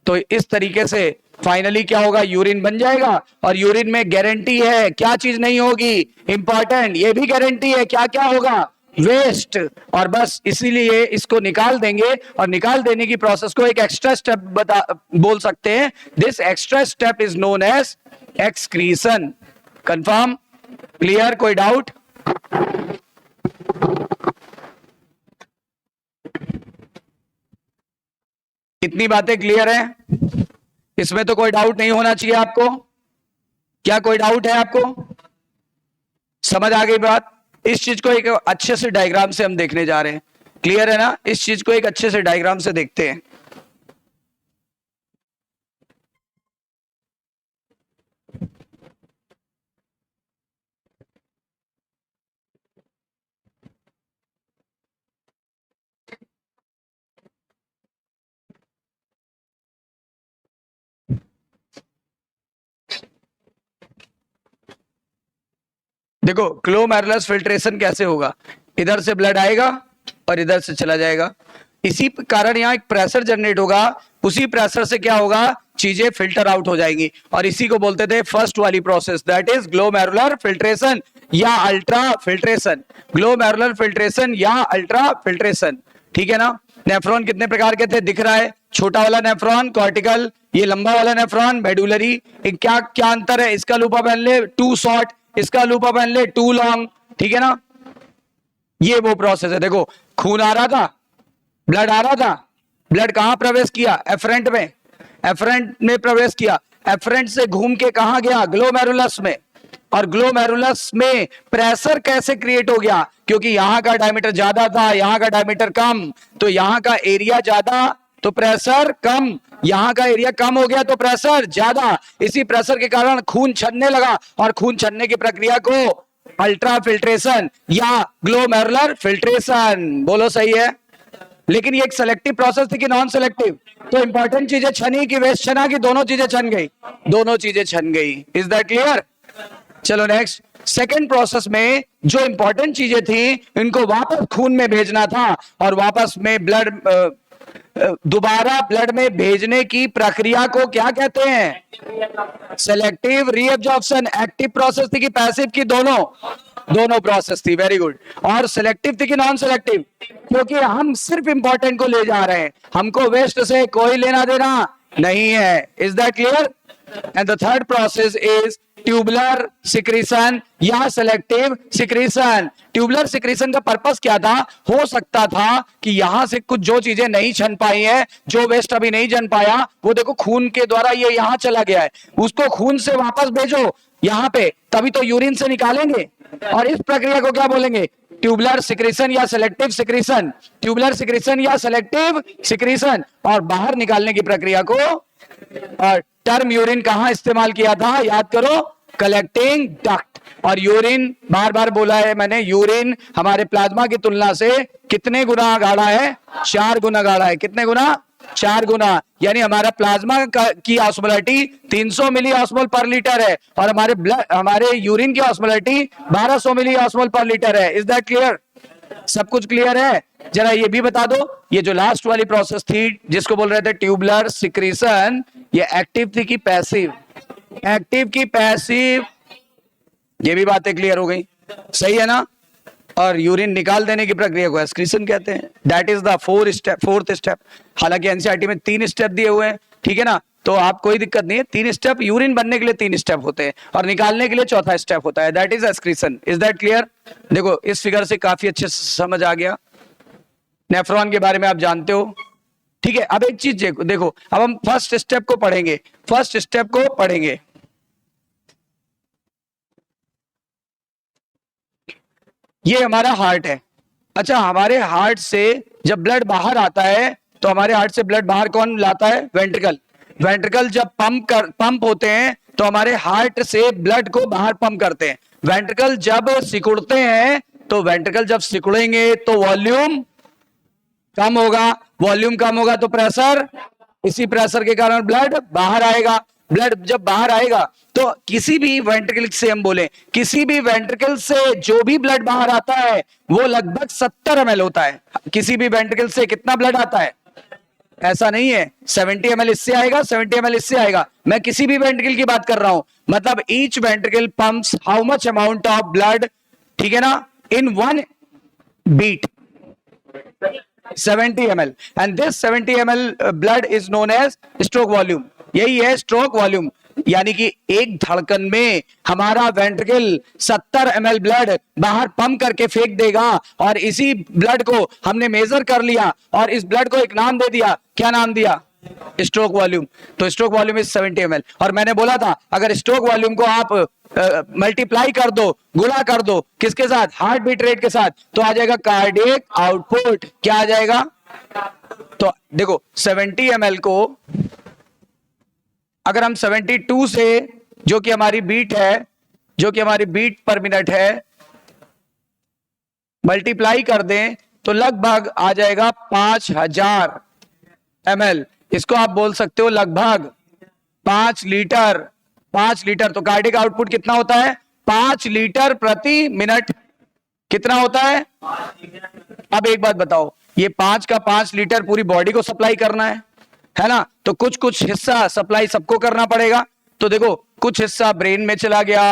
तो इस तरीके से फाइनली क्या होगा, यूरिन बन जाएगा। और यूरिन में गारंटी है, क्या चीज नहीं होगी, इंपॉर्टेंट, ये भी गारंटी है, क्या क्या होगा, वेस्ट। और बस इसीलिए इसको निकाल देंगे, और निकाल देने की प्रोसेस को एक एक्स्ट्रा स्टेप बोल सकते हैं। This extra step is known as excretion. Confirm, clear, कोई डाउट? कितनी बातें क्लियर हैं? इसमें तो कोई डाउट नहीं होना चाहिए आपको। क्या कोई डाउट है आपको? समझ आ गई बात? इस चीज को एक अच्छे से डायग्राम से हम देखने जा रहे हैं। क्लियर है ना? इस चीज को एक अच्छे से डायग्राम से देखते हैं। देखो ग्लोमेरुलस फिल्ट्रेशन कैसे होगा, इधर से ब्लड आएगा और इधर से चला जाएगा, इसी कारण यहां एक प्रेशर जनरेट होगा, उसी प्रेशर से क्या होगा, चीजें फिल्टर आउट हो जाएंगी। और इसी को बोलते थे फर्स्ट वाली process, that is glomerular filtration या अल्ट्रा फिल्ट्रेशन। ग्लोमेरुलर फिल्ट्रेशन या अल्ट्रा फिल्ट्रेशन, ठीक है ना। नेफ्रॉन कितने प्रकार के थे, दिख रहा है, छोटा वाला नेफ्रॉन कॉर्टिकल, ये लंबा वाला नेफ्रॉन मेडुलरी। क्या क्या अंतर है, इसका लूपा पहन ले टू शॉर्ट, इसका लूपा पहन ले टू लॉन्ग, ठीक है ना। ये वो प्रोसेस है। देखो खून आ रहा था, ब्लड आ रहा था, ब्लड कहां प्रवेश किया, एफरेंट में, एफरेंट में प्रवेश किया, एफरेंट से घूम के कहां गया, ग्लोमेरुलस में। और ग्लोमेरुलस में प्रेशर कैसे क्रिएट हो गया, क्योंकि यहां का डायमीटर ज्यादा था, यहां का डायमीटर कम, तो यहां का एरिया ज्यादा तो प्रेशर कम, यहां का एरिया कम हो गया तो प्रेशर ज्यादा। इसी प्रेशर के कारण खून छनने लगा, और खून छनने की प्रक्रिया को अल्ट्रा फिल्ट्रेशन या ग्लोमेरुलर फिल्ट्रेशन, बोलो सही है। लेकिन ये एक सेलेक्टिव प्रोसेस थी कि नॉन सेलेक्टिव? तो इंपॉर्टेंट चीजें छनी कि वेस्ट छना, कि दोनों चीजें छन गई, दोनों चीजें छन गई। Is that clear? चलो नेक्स्ट, सेकेंड प्रोसेस में जो इंपॉर्टेंट चीजें थी इनको वापस खून में भेजना था, और वापस में ब्लड दोबारा ब्लड में भेजने की प्रक्रिया को क्या कहते हैं, सेलेक्टिव रीअब्जॉर्प्शन। एक्टिव प्रोसेस थी कि पैसिव की, दोनों, दोनों प्रोसेस थी, वेरी गुड। और सिलेक्टिव थी कि नॉन सिलेक्टिव, क्योंकि हम सिर्फ इंपॉर्टेंट को ले जा रहे हैं, हमको वेस्ट से कोई लेना देना नहीं है। Is that clear? And the third process is tubular secretion या सेलेक्टिव सिक्रीशन। ट्यूबुलर सिक्रीशन का पर्पस क्या था, हो सकता था कि यहां से कुछ जो चीजें नहीं छन पाई है, जो वेस्ट अभी नहीं जन पाया, वो देखो खून के द्वारा ये यहां चला गया है, उसको खून से वापस भेजो यहां पे, तभी तो यूरिन से निकालेंगे। और इस प्रक्रिया को क्या बोलेंगे, ट्यूबुलर सिक्रीशन या सेलेक्टिव सिक्रीशन। ट्यूबुलर सिक्रीशन या सेलेक्टिव सिक्रीशन। और बाहर निकालने की प्रक्रिया को, और टर्म यूरिन कहां इस्तेमाल किया था, याद करो, कलेक्टिंग डक्ट। और यूरिन बार बार बोला है मैंने, यूरिन हमारे प्लाज्मा की तुलना से कितने गुना गाढ़ा है, 4 गुना गाढ़ा है। कितने गुना, 4 गुना। यानी हमारा प्लाज्मा की ऑस्मोलिटी 300 मिली ऑस्मोल पर लीटर है, और हमारे यूरिन की ऑस्मोलिटी 1200 मिली ऑस्मोल पर लीटर है। Is that clear? सब कुछ क्लियर है? जरा ये भी बता दो, ये जो लास्ट वाली प्रोसेस थी जिसको बोल रहे थे ट्यूबुलर सिक्रीशन, ये एक्टिव थी कि पैसिव? एक्टिव की पैसिव, ये भी बातें क्लियर हो गई, सही है ना। और यूरिन निकाल देने की प्रक्रिया को एक्सक्रीशन कहते हैं। That is the fourth step. हालांकि एनसीईआरटी में 3 स्टेप दिए हुए हैं, ठीक है ना, तो आप कोई दिक्कत नहीं है, 3 स्टेप, यूरिन बनने के लिए 3 स्टेप होते हैं, और निकालने के लिए चौथा स्टेप होता है, that is excretion. Is that clear? देखो इस फिगर से काफी अच्छे से समझ आ गया, नेफ्रॉन के बारे में आप जानते हो, ठीक है। अब एक चीज देखो, अब हम फर्स्ट स्टेप को पढ़ेंगे, फर्स्ट स्टेप को पढ़ेंगे। ये हमारा हार्ट है। अच्छा, हमारे हार्ट से जब ब्लड बाहर आता है, तो हमारे हार्ट से ब्लड बाहर कौन लाता है, वेंट्रिकल। वेंट्रिकल जब पंप होते हैं तो हमारे हार्ट से ब्लड को बाहर पंप करते हैं। वेंट्रिकल जब सिकुड़ते हैं, तो वेंट्रिकल जब सिकुड़ेंगे तो वॉल्यूम कम होगा, वॉल्यूम कम होगा तो प्रेशर, इसी प्रेशर के कारण ब्लड बाहर आएगा। ब्लड जब बाहर आएगा तो किसी भी वेंट्रिकल से हम बोले, किसी भी वेंट्रिकल से जो भी ब्लड बाहर आता है वो लगभग 70 ml होता है। किसी भी वेंट्रिकल से कितना ब्लड आता है? ऐसा नहीं है 70 ml इससे आएगा, 70 ml इससे आएगा। मैं किसी भी वेंट्रिकल की बात कर रहा हूं, मतलब each ventricle pumps how much amount of blood, ठीक है ना, in one beat 70 ml, and this 70 ml blood is known as stroke volume। यही है स्ट्रोक वॉल्यूम, यानी कि एक धड़कन में हमारा वेंट्रिकल 70 ml ब्लड बाहर पंप करके फेंक देगा, और इसी ब्लड को हमने मेजर कर लिया और इस ब्लड को एक नाम दे दिया। क्या नाम दिया? Stroke volume. तो स्ट्रोक वॉल्यूम इज 70 ml। और मैंने बोला था अगर स्ट्रोक वॉल्यूम को आप मल्टीप्लाई कर दो, गुणा कर दो किसके साथ? हार्ट बीट रेट के साथ, तो आ जाएगा कार्डियक आउटपुट। क्या आ जाएगा? तो देखो 70 ml को अगर हम 72 से, जो कि हमारी बीट है, जो कि हमारी बीट पर मिनट है, मल्टीप्लाई कर दें तो लगभग आ जाएगा 5000 ml। इसको आप बोल सकते हो लगभग 5 लीटर। 5 लीटर। तो कार्डिक आउटपुट कितना होता है? 5 लीटर प्रति मिनट। कितना होता है? अब एक बात बताओ, ये 5 का 5 लीटर पूरी बॉडी को सप्लाई करना है ना, तो कुछ कुछ हिस्सा सप्लाई सबको करना पड़ेगा। तो देखो कुछ हिस्सा ब्रेन में चला गया,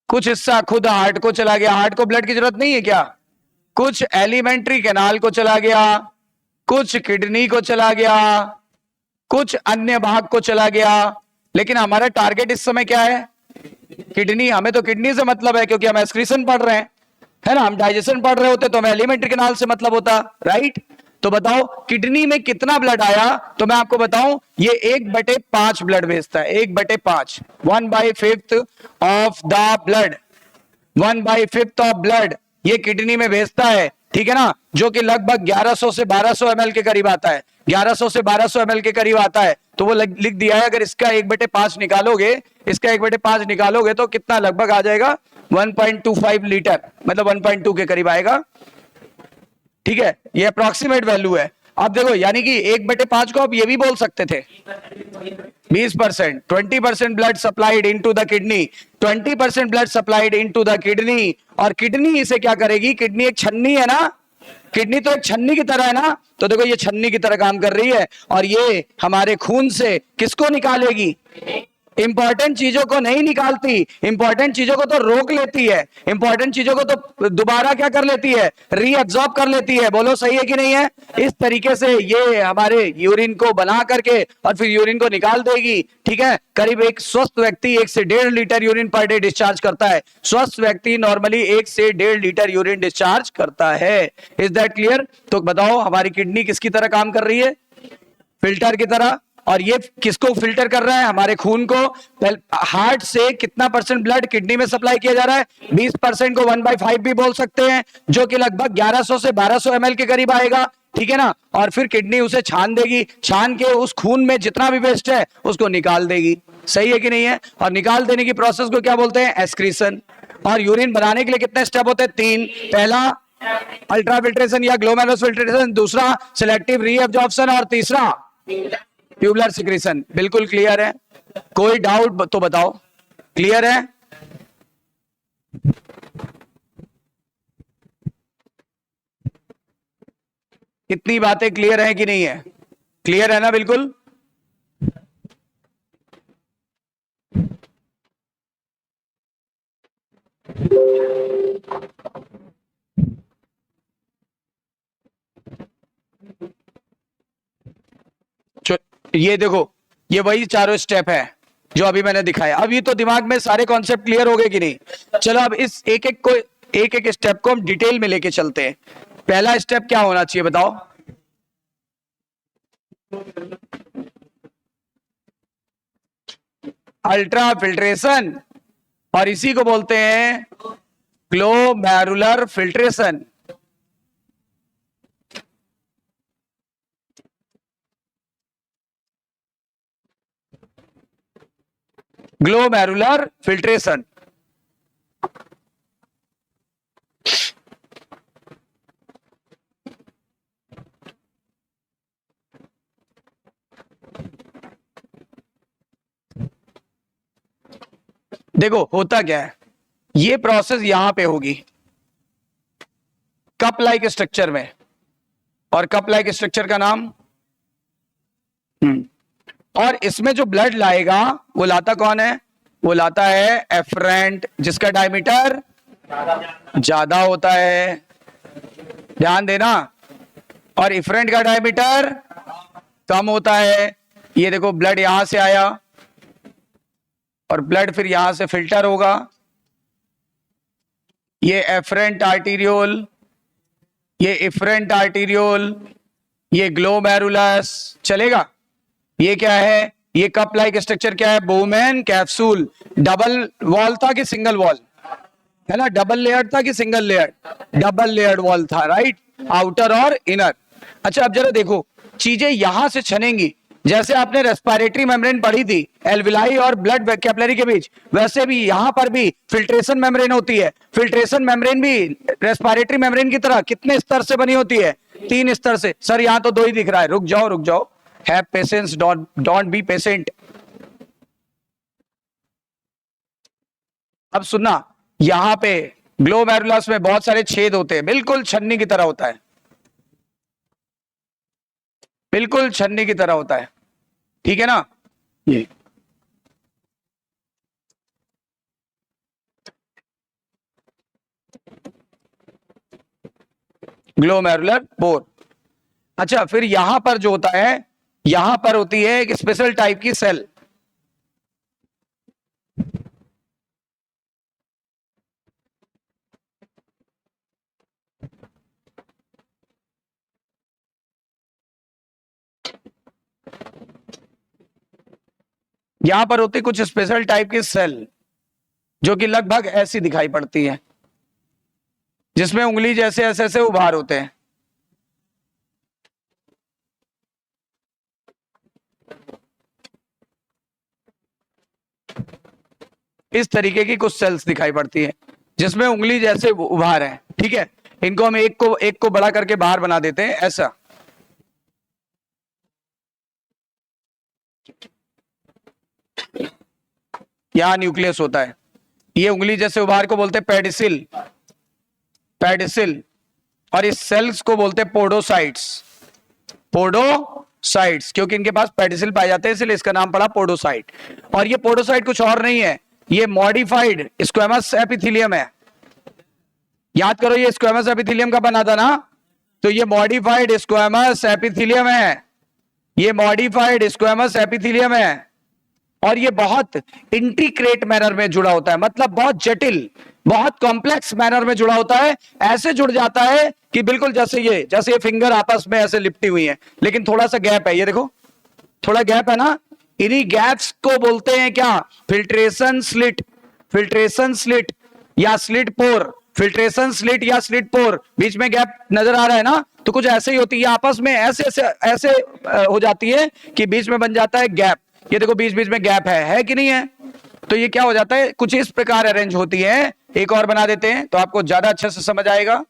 कुछ हिस्सा खुद हार्ट को चला गया। हार्ट को ब्लड की जरूरत नहीं है क्या? कुछ एलिमेंट्री कैनाल को चला गया, कुछ किडनी को चला गया, कुछ अन्य भाग को चला गया। लेकिन हमारा टारगेट इस समय क्या है? किडनी। हमें तो किडनी से मतलब है क्योंकि हम एक्सक्रीशन पढ़ रहे हैं, है ना। हम डाइजेशन पढ़ रहे होते तो हमें एलिमेंट्री कैनाल से मतलब होता, राइट। तो बताओ किडनी में कितना ब्लड आया? तो मैं आपको बताऊं, ये 1/5 ब्लड भेजता है। 1/5, 1/5 of the blood, 1/5 of blood ये किडनी में भेजता है, ठीक है ना, जो कि लगभग 1100 से 1200 ml के करीब आता है। 1100 से 1200 ml के करीब आता है। तो वो लिख दिया है, अगर इसका 1/5 निकालोगे, इसका 1/5 निकालोगे तो कितना लगभग आ जाएगा? 1.25 लीटर, मतलब 1.2 के करीब आएगा, ठीक है। ये अप्रोक्सीमेट वैल्यू है। अब देखो, यानी कि 1/5 को आप ये भी बोल सकते थे 20%, 20% blood supplied into the kidney, 20% blood supplied into the kidney. और किडनी इसे क्या करेगी? किडनी एक छन्नी है ना, किडनी तो एक छन्नी की तरह है ना। तो देखो ये छन्नी की तरह काम कर रही है, और ये हमारे खून से किसको निकालेगी? इंपॉर्टेंट चीजों को नहीं निकालती, इंपॉर्टेंट चीजों को तो रोक लेती है, इंपॉर्टेंट चीजों को तो दोबारा क्या कर लेती है? रीअब्सॉर्ब कर लेती है। बोलो सही है कि नहीं है? इस तरीके से ये हमारे यूरिन को बना करके और फिर यूरिन को निकाल देगी, ठीक है। करीब एक स्वस्थ व्यक्ति 1 से 1.5 litre urine per day discharge करता है। स्वस्थ व्यक्ति नॉर्मली 1 से 1.5 लीटर यूरिन डिस्चार्ज करता है। Is that clear? तो बताओ हमारी किडनी किसकी तरह काम कर रही है? फिल्टर की तरह। और ये किसको फिल्टर कर रहा है? हमारे खून को। हार्ट से कितना परसेंट ब्लड किडनी में सप्लाई किया जा रहा है? 20% को 1/5 भी बोल सकते हैं, जो कि लगभग 1100 से 1200 ml के करीब आएगा, ठीक है ना। और फिर किडनी उसे छान देगी, छान के उस खून में जितना भी वेस्ट है उसको निकाल देगी। सही है कि नहीं है? और निकाल देने की प्रोसेस को क्या बोलते हैं? एक्सक्रीशन। और यूरिन बनाने के लिए कितने स्टेप होते हैं? 3। पहला अल्ट्राफिल्ट्रेशन या ग्लोमेरुलर, दूसरा सिलेक्टिव रीअब्जॉर्प्शन, और तीसरा ट्यूबुलर सिक्रीशन। बिल्कुल क्लियर है? कोई डाउट तो बताओ। क्लियर है? कितनी बातें क्लियर है कि नहीं है? क्लियर है ना? बिल्कुल। ये देखो, ये वही चारों स्टेप है जो अभी मैंने दिखाया। अब ये तो दिमाग में सारे कॉन्सेप्ट क्लियर हो गए कि नहीं? चलो अब इस एक एक स्टेप को हम डिटेल में लेके चलते हैं। पहला स्टेप क्या होना चाहिए बताओ? अल्ट्रा फिल्ट्रेशन, और इसी को बोलते हैं ग्लोमेरुलर फिल्ट्रेशन। Glomerular filtration. देखो होता क्या है, ये प्रोसेस यहां पे होगी कप लाइक स्ट्रक्चर में, और कप लाइक स्ट्रक्चर का नाम और इसमें जो ब्लड लाएगा वो लाता कौन है, वो लाता है एफरेंट, जिसका डायमीटर ज्यादा होता है, ध्यान देना, और इफरेंट का डायमीटर कम होता है। ये देखो ब्लड यहां से आया और ब्लड फिर यहां से फिल्टर होगा, ये एफरेंट आर्टीरियोल, ये इफरेंट आर्टीरियोल, ये ग्लोमेरुलस, चलेगा। ये क्या है, ये कप लाइक स्ट्रक्चर क्या है, बोमेन कैप्सूल, डबल वॉल था कि सिंगल वॉल, है ना, डबल लेयर था कि single layer, double layered wall था, राइट, आउटर और इनर। अच्छा अब जरा देखो चीजें यहां से छनेंगी, जैसे आपने रेस्पिरेटरी मेम्ब्रेन पढ़ी थी एल्विलाई और ब्लड कैपिलरी के बीच, वैसे भी यहां पर भी फिल्ट्रेशन मेम्ब्रेन होती है। फिल्ट्रेशन मेम्ब्रेन भी रेस्पिरेटरी मेम्ब्रेन की तरह कितने स्तर से बनी होती है, 3 स्तर से। सर यहां तो 2 ही दिख रहा है, रुक जाओ, have patience, don't be patient. अब सुनना, यहां पे ग्लोमेरुलस में बहुत सारे छेद होते हैं, बिल्कुल छन्नी की तरह होता है, बिल्कुल छन्नी की तरह होता है, ठीक है ना। ये ग्लोमेरुलर पोर। अच्छा फिर यहां पर जो होता है, यहां पर होती है एक स्पेशल टाइप की सेल, यहां पर होती कुछ स्पेशल टाइप की सेल जो कि लगभग ऐसी दिखाई पड़ती है, जिसमें उंगली जैसे ऐसे ऐसे उभार होते हैं। इस तरीके की कुछ सेल्स दिखाई पड़ती है जिसमें उंगली जैसे उभार है, ठीक है। इनको हम एक को बड़ा करके बाहर बना देते हैं, ऐसा। यहां न्यूक्लियस होता है, ये उंगली जैसे उभार को बोलते हैं पेडिसिल, पेडिसिल, और इस सेल्स को बोलते हैं पोडोसाइट्स, पोडोसाइट्स, क्योंकि इनके पास पेडिसिल पाए जाते हैं इसलिए इसका नाम पड़ा पोडोसाइट। और ये पोडोसाइट कुछ और नहीं है, ये मॉडिफाइड स्क्वेमस एपिथेलियम है। याद करो ये स्क्वेमस एपिथेलियम का बना था ना, तो ये मॉडिफाइड स्क्वेमस एपिथेलियम है, ये मॉडिफाइड स्क्वेमस एपिथेलियम है, और ये बहुत इंट्रिकेट मैनर में जुड़ा होता है, मतलब बहुत जटिल, बहुत कॉम्प्लेक्स मैनर में जुड़ा होता है। ऐसे जुड़ जाता है कि बिल्कुल जैसे ये फिंगर आपस में ऐसे लिपटी हुई है, लेकिन थोड़ा सा गैप है, ये देखो थोड़ा गैप है ना, इन्हीं गैप्स को बोलते हैं क्या, फिल्ट्रेशन स्लिट, फिल्ट्रेशन स्लिट या स्लिट पोर, फिल्ट्रेशन स्लिट या स्लिट पोर, बीच में गैप नजर आ रहा है ना, तो कुछ ऐसे ही होती है, आपस में ऐसे ऐसे ऐसे हो जाती है कि बीच में बन जाता है गैप। ये देखो बीच बीच में गैप है कि नहीं है, तो ये क्या हो जाता है, कुछ इस प्रकार अरेंज होती है। एक और बना देते हैं तो आपको ज्यादा अच्छे से समझ आएगा।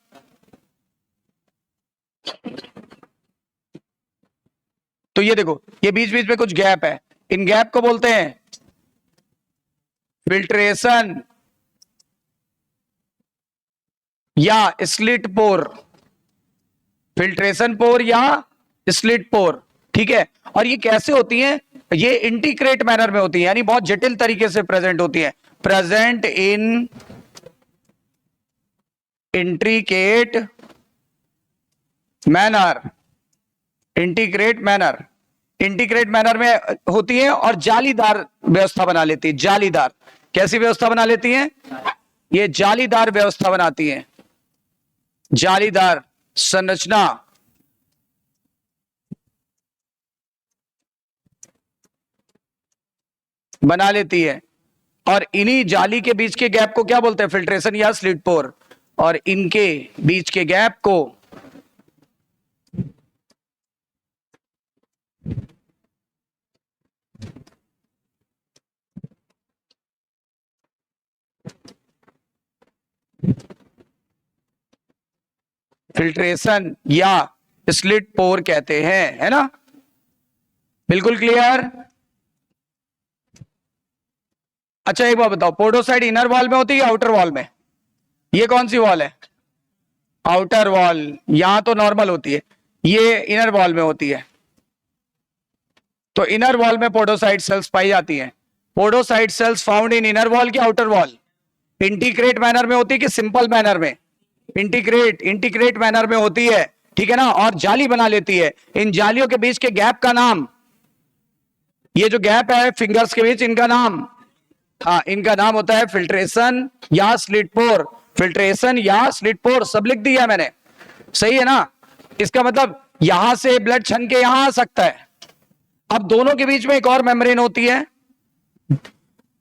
तो ये देखो ये बीच बीच में कुछ गैप है, इन गैप को बोलते हैं फिल्ट्रेशन या स्लिट पोर, फिल्ट्रेशन पोर या स्लिट पोर, ठीक है। और ये कैसे होती हैं, ये इंटीग्रेट मैनर में होती है, यानी बहुत जटिल तरीके से प्रेजेंट होती है, present in intricate manner, integrate manner, integrate manner में होती है और जालीदार व्यवस्था बना लेती है, जालीदार, कैसी व्यवस्था बना लेती है, ये जालीदार व्यवस्था बनाती है, जालीदार संरचना बना लेती है। और इन्हीं जाली के बीच के गैप को क्या बोलते हैं, फिल्ट्रेशन या स्लिट पोर, और इनके बीच के गैप को फिल्ट्रेशन या स्लिट पोर कहते हैं, है ना, बिल्कुल क्लियर। अच्छा एक बात बताओ, पोडोसाइट इनर वॉल में होती है या आउटर वॉल में? ये कौन सी वॉल है? Outer wall. यहां तो नॉर्मल होती है, ये इनर वॉल में होती है। तो इनर वॉल में पोडोसाइट सेल्स पाई जाती हैं। Podocyte cells found in inner wall की आउटर वॉल? इंटीग्रेट मैनर में होती है कि सिंपल मैनर में? इंटीग्रेट मैनर में होती है, ठीक है ना। और जाली बना लेती है। इन जालियों के बीच के गैप का नाम, ये जो गैप है फिंगर्स के बीच, इनका नाम, हाँ इनका नाम होता है फिल्ट्रेशन या स्लिट पोर। फिल्ट्रेशन या स्लिट पोर सब लिख दिया मैंने, सही है ना। इसका मतलब यहां से ब्लड छन के यहां आ सकता है। अब दोनों के बीच में एक और मेम्ब्रेन होती है,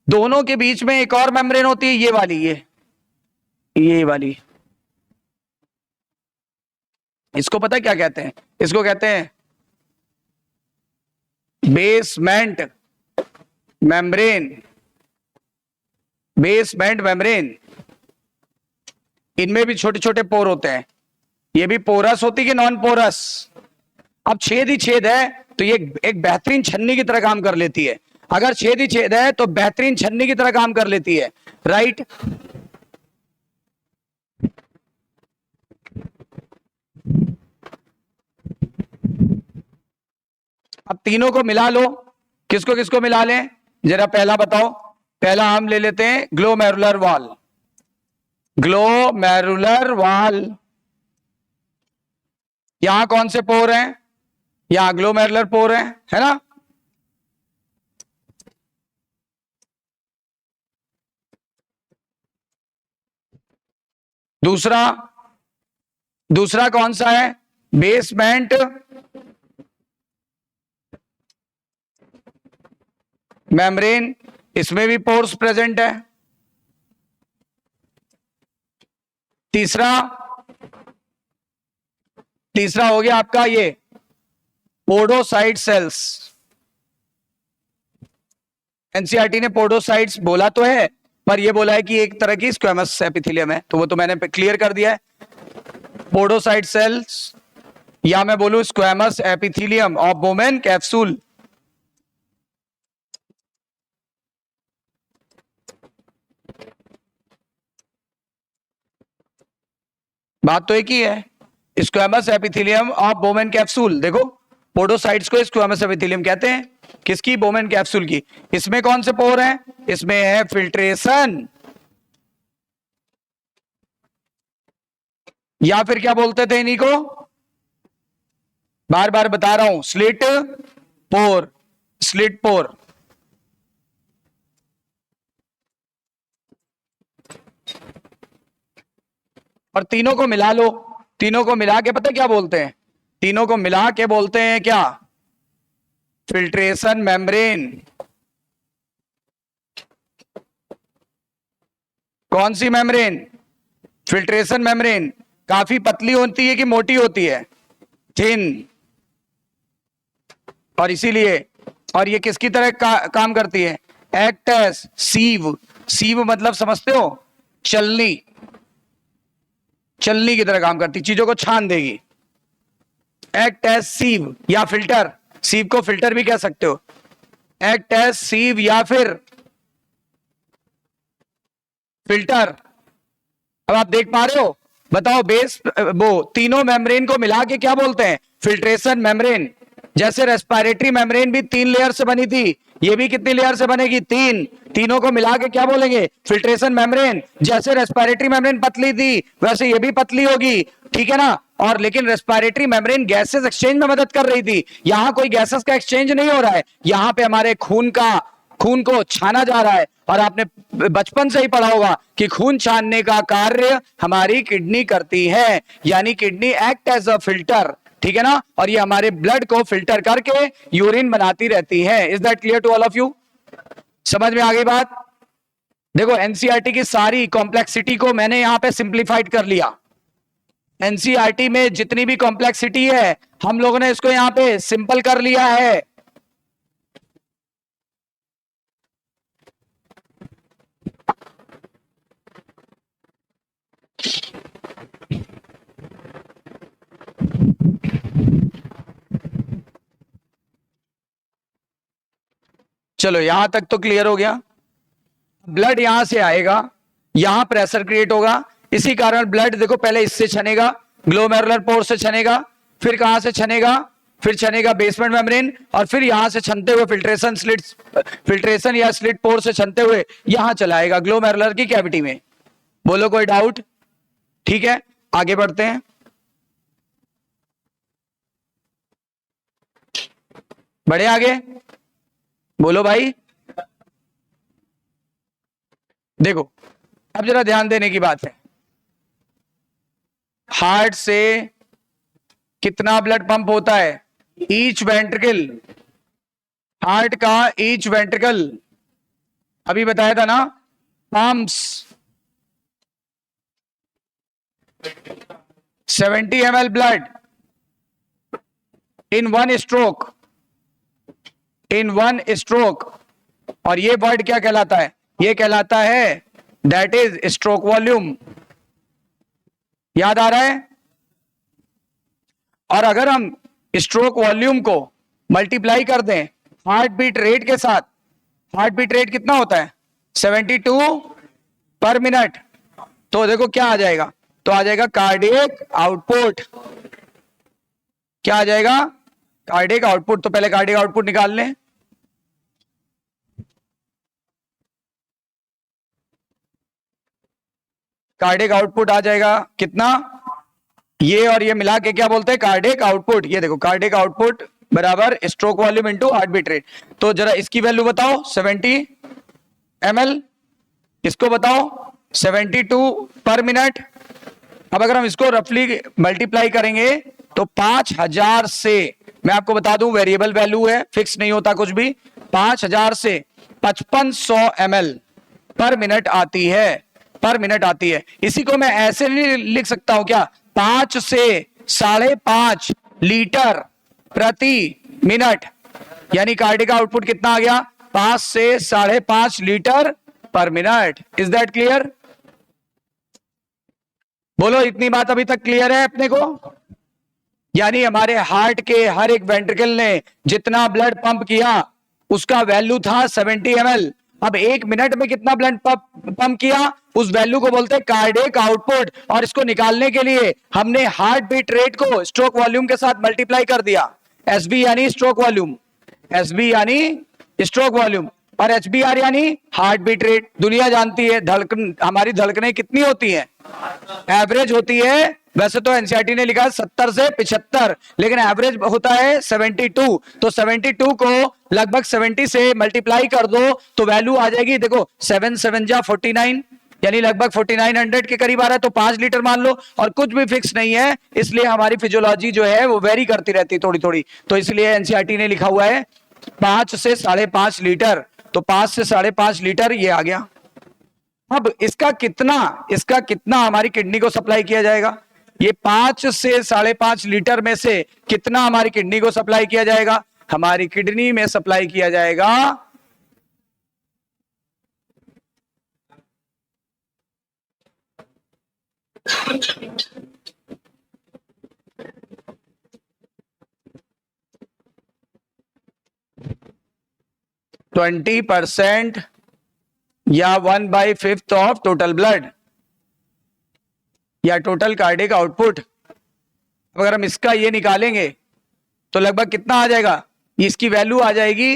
दोनों के बीच में एक और मेम्ब्रेन होती है, ये वाली, ये वाली। इसको पता है क्या कहते हैं? इसको कहते हैं बेसमेंट मेम्ब्रेन। बेसमेंट मेम्ब्रेन, इनमें भी छोटे छोटे पोर होते हैं। ये भी पोरस होती है कि नॉन पोरस? अब छेद ही छेद है तो ये एक बेहतरीन छन्नी की तरह काम कर लेती है। अगर छेद ही छेद है तो बेहतरीन छन्नी की तरह काम कर लेती है, राइट। अब तीनों को मिला लो। किसको किसको मिला लें जरा, पहला बताओ। पहला हम ले लेते हैं ग्लोमेरुलर वॉल। ग्लोमेरुलर वॉल, यहां कौन से पोर हैं? यहां ग्लोमेरुलर पोर है ना। दूसरा, दूसरा कौन सा है? बेसमेंट मेम्ब्रेन, इसमें भी पोर्स प्रेजेंट है। तीसरा, तीसरा हो गया आपका ये पोडोसाइट सेल्स। एनसीईआरटी ने पोडोसाइट्स बोला तो है, पर ये बोला है कि एक तरह की स्क्वेमस एपिथेलियम है, तो वो तो मैंने क्लियर कर दिया है। पोडोसाइट सेल्स, या मैं बोलूं squamous epithelium of Bowman capsule. बात तो एक ही है, squamous epithelium of Bowman capsule. देखो पोडोसाइट्स को स्क्वेमस एपिथेलियम कहते हैं, किसकी? बोमेन कैप्सूल की। इसमें कौन से पोर हैं? इसमें है फिल्ट्रेशन, या फिर क्या बोलते थे इन्हीं को, बार बार बता रहा हूं, स्लिट पोर। Slit pore. और तीनों को मिला लो। तीनों को मिला के पता क्या बोलते हैं? तीनों को मिला के बोलते हैं क्या? Filtration membrane. कौन सी मेम्ब्रेन? Filtration membrane. काफी पतली होती है कि मोटी होती है? थिन। और इसीलिए, और ये किसकी तरह काम करती है? Act as सीव। सीव मतलब समझते हो? चलनी, चलनी की तरह काम करती, चीजों को छान देगी। एक्ट एज सीव या फिल्टर, सीव को फिल्टर भी कह सकते हो। एक्ट एज सीव या फिर फिल्टर। अब आप देख पा रहे हो? बताओ, बेस वो तीनों मेम्ब्रेन को मिला के क्या बोलते हैं? Filtration membrane. जैसे रेस्पिरेटरी मेम्ब्रेन भी 3 लेयर से बनी थी, ये भी कितनी लेयर से बनेगी? 3। तीनों को मिला के क्या बोलेंगे? Filtration membrane. जैसे रेस्पिरेटरी मेम्ब्रेन पतली थी वैसे ये भी पतली होगी, ठीक है ना। और लेकिन रेस्पिरेटरी मेम्ब्रेन गैसेस एक्सचेंज में मदद कर रही थी, यहां कोई गैसेस का एक्सचेंज नहीं हो रहा है, यहां पे हमारे खून को छाना जा रहा है। और आपने बचपन से ही पढ़ा होगा कि खून छानने का कार्य हमारी किडनी करती है, यानी kidney act as a filter, ठीक है ना। और ये हमारे ब्लड को फिल्टर करके यूरिन बनाती रहती है। Is that clear to all of you? समझ में आ गई बात? देखो एनसीईआरटी की सारी कॉम्प्लेक्सिटी को मैंने यहां पे सिंप्लीफाइड कर लिया। एनसीईआरटी में जितनी भी कॉम्प्लेक्सिटी है हम लोगों ने इसको यहां पे सिंपल कर लिया है। चलो यहां तक तो क्लियर हो गया। ब्लड यहां से आएगा, यहां प्रेशर क्रिएट होगा, इसी कारण ब्लड देखो पहले इससे छनेगा, ग्लोमेरुलर पोर से छनेगा, फिर कहां से छनेगा, फिर छनेगा बेसमेंट मेम्ब्रेन, और फिर यहां से छनते हुए फिल्ट्रेशन या स्लिट पोर से छनते हुए यहां चलाएगा ग्लोमेरुलर की कैविटी में। बोलो कोई डाउट? ठीक है, आगे बढ़ते हैं। बढ़े आगे, बोलो भाई। देखो अब जरा ध्यान देने की बात है, हार्ट से कितना ब्लड पंप होता है? ईच वेंट्रिकल, हार्ट का ईच वेंट्रिकल अभी बताया था ना, pumps 70 ml blood in one stroke, in one stroke. और ये वर्ड क्या कहलाता है? ये कहलाता है दैट इज स्ट्रोक वॉल्यूम। याद आ रहा है? और अगर हम स्ट्रोक वॉल्यूम को मल्टीप्लाई कर दें हार्ट बीट रेट के साथ, हार्ट बीट रेट कितना होता है? 72 पर मिनट, तो देखो क्या आ जाएगा, तो आ जाएगा कार्डियक आउटपुट। क्या आ जाएगा? Cardiac output. तो पहले कार्डियक आउटपुट निकाल लें। कार्डियक आउटपुट आ जाएगा कितना? ये और ये मिला के क्या बोलते हैं? Cardiac output. ये देखो कार्डियक आउटपुट बराबर stroke volume into heart beat rate. तो जरा इसकी वैल्यू बताओ, 70 ml, इसको बताओ 72 पर मिनट। अब अगर हम इसको रफली मल्टीप्लाई करेंगे तो 5000 से, मैं आपको बता दूं वेरिएबल वैल्यू है, फिक्स नहीं होता कुछ भी, 5000 से 5500 ml पर मिनट आती है, पर मिनट आती है। इसी को मैं ऐसे नहीं लिख सकता हूं क्या? 5 से 5.5 लीटर प्रति मिनट, यानी कार्डियक आउटपुट कितना आ गया? 5 से 5.5 लीटर पर मिनट। Is that clear? बोलो इतनी बात अभी तक क्लियर है अपने को? यानी हमारे हार्ट के हर एक वेंट्रिकल ने जितना ब्लड पंप किया उसका वैल्यू था 70 ml। अब 1 मिनट में कितना ब्लड पंप किया उस वैल्यू को बोलते हैं कार्डियक आउटपुट। और इसको निकालने के लिए हमने हार्ट बीट रेट को स्ट्रोक वॉल्यूम के साथ मल्टीप्लाई कर दिया। एसबी यानी स्ट्रोक वॉल्यूम, एसबी यानी स्ट्रोक वॉल्यूम, और एचबीआर यानी हार्ट बीट रेट। दुनिया जानती है धड़कन, हमारी धड़कनें कितनी होती हैं? एवरेज होती है, वैसे तो एनसीईआरटी ने लिखा है 70 से 75, लेकिन एवरेज होता है 72। तो 72 को लगभग 70 से मल्टीप्लाई कर दो तो वैल्यू आ जाएगी, देखो 7 7 जा 49, यानी लगभग 4900 के करीब आ रहा है। तो 5 लीटर मान लो, और कुछ भी फिक्स नहीं है, इसलिए हमारी फिजियोलॉजी जो है वो वेरी करती रहती है थोड़ी थोड़ी। तो इसलिए एनसीईआरटी ने लिखा हुआ है 5 से 5.5 लीटर। तो 5 से 5.5 लीटर ये आ गया। अब इसका कितना हमारी किडनी को सप्लाई किया जाएगा? ये 5 से 5.5 लीटर में से कितना हमारी किडनी को सप्लाई किया जाएगा? हमारी किडनी में सप्लाई किया जाएगा 20% या 1/5 ऑफ टोटल ब्लड या टोटल कार्डियक आउटपुट। अगर हम इसका ये निकालेंगे तो लगभग कितना आ जाएगा? इसकी वैल्यू आ जाएगी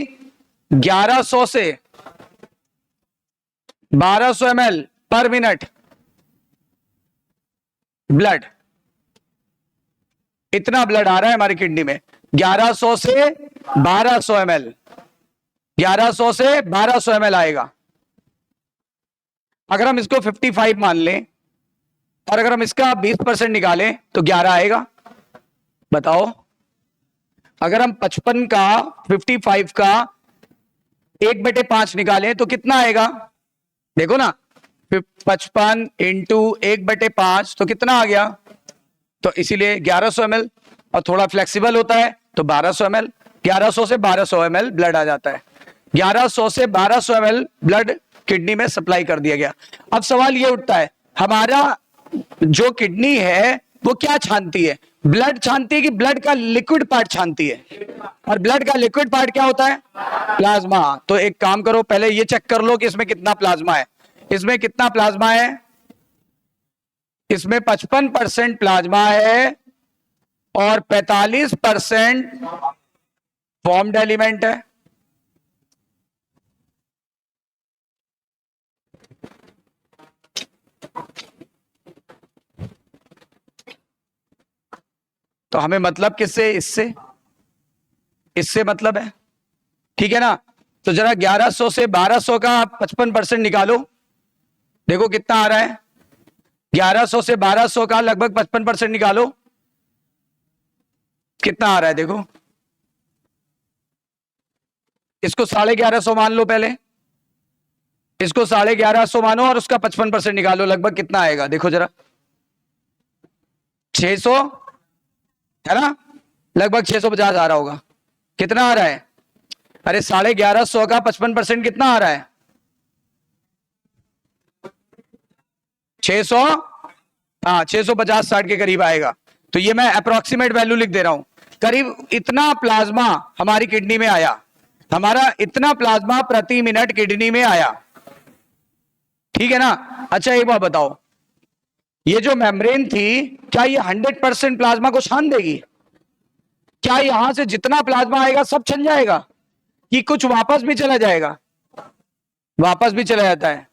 1100 से 1200 ml पर मिनट ब्लड। इतना ब्लड आ रहा है हमारी किडनी में, 1100 से 1200 ml, 1100 से 1200 ml आएगा। अगर हम इसको 55 मान लें और अगर हम इसका 20% निकालें तो 11 आएगा। बताओ, अगर हम 55 का 55 का 1/5 निकालें तो कितना आएगा? देखो ना, 55 इंटू 1/5 तो कितना आ गया? तो इसीलिए 1100 ml, और थोड़ा फ्लेक्सिबल होता है तो 1200 ml। 1100 से 1200 ml ब्लड आ जाता है। 1100 से 1200 ml ब्लड किडनी में सप्लाई कर दिया गया। अब सवाल ये उठता है, हमारा जो किडनी है वो क्या छानती है? ब्लड छानती है कि ब्लड का लिक्विड पार्ट छानती है? और ब्लड का लिक्विड पार्ट क्या होता है? प्लाज्मा। तो एक काम करो, पहले ये चेक कर लो कि इसमें कितना प्लाज्मा है। इसमें कितना प्लाज्मा है? इसमें 55% प्लाज्मा है और 45% फॉर्म्ड एलिमेंट है। तो हमें मतलब किससे? इससे मतलब है, ठीक है ना? तो जरा 1100 से 1200 का 55% निकालो, देखो कितना आ रहा है। 1100 से 1200 का लगभग 55% निकालो, कितना आ रहा है देखो। इसको 1150 मान लो, पहले इसको 1150 मानो और उसका 55% निकालो, लगभग कितना आएगा देखो जरा। 600 है ना, लगभग 650 आ रहा होगा। कितना आ रहा है? अरे 1150 का 55% कितना आ रहा है? 600, हाँ 650 60 के करीब आएगा। तो ये मैं अप्रोक्सीमेट वैल्यू लिख दे रहा हूं, करीब इतना प्लाज्मा हमारी किडनी में आया। हमारा इतना प्लाज्मा प्रति मिनट किडनी में आया, ठीक है ना? अच्छा एक बात बताओ, ये जो मेम्ब्रेन थी, क्या ये 100% प्लाज्मा को छान देगी? क्या यहां से जितना प्लाज्मा आएगा सब छन जाएगा कि कुछ वापस भी चला जाएगा? वापस भी चला जाता है,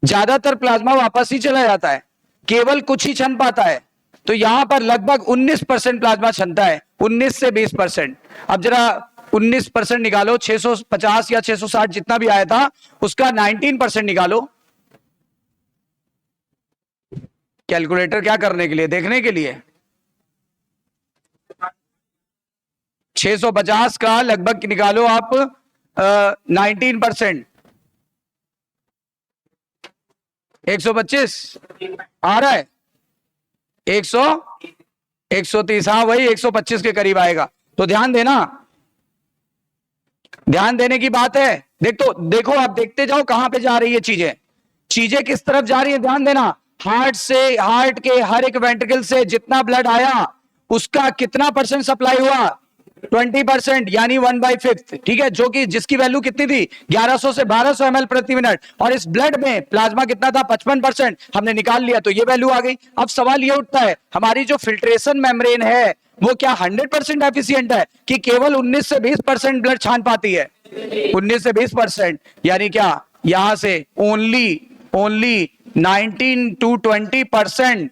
ज्यादातर प्लाज्मा वापस ही चला जाता है, केवल कुछ ही छन पाता है। तो यहां पर लगभग 19% प्लाज्मा छनता है, 19 से 20%। अब जरा 19% निकालो, 650 या 660 जितना भी आया था उसका 19% निकालो। कैलकुलेटर क्या करने के लिए? देखने के लिए। 650 का लगभग निकालो आप 19%, 125 आ रहा है। 130, हाँ वही 125 के करीब आएगा। तो ध्यान देना, ध्यान देने की बात है। देखो आप देखते जाओ कहां पे जा रही है चीजें, चीजें किस तरफ जा रही है, ध्यान देना। हार्ट से, हार्ट के हर एक वेंट्रिकल से जितना ब्लड आया उसका कितना परसेंट सप्लाई हुआ? 20%, यानी 1/5, ठीक है, जो कि जिसकी वैल्यू कितनी थी? 1100 से 1200 ml प्रति मिनट। और इस ब्लड में प्लाज्मा कितना था? 55%। हमने निकाल लिया तो ये वैल्यू आ गई। अब सवाल ये उठता है, हमारी जो फिल्ट्रेशन मेम्ब्रेन है वो क्या 100% एफिशिएंट है कि केवल 19 से 20% ब्लड छान पाती है? 19 से 20%, यानी क्या यहां से only 19 to 20%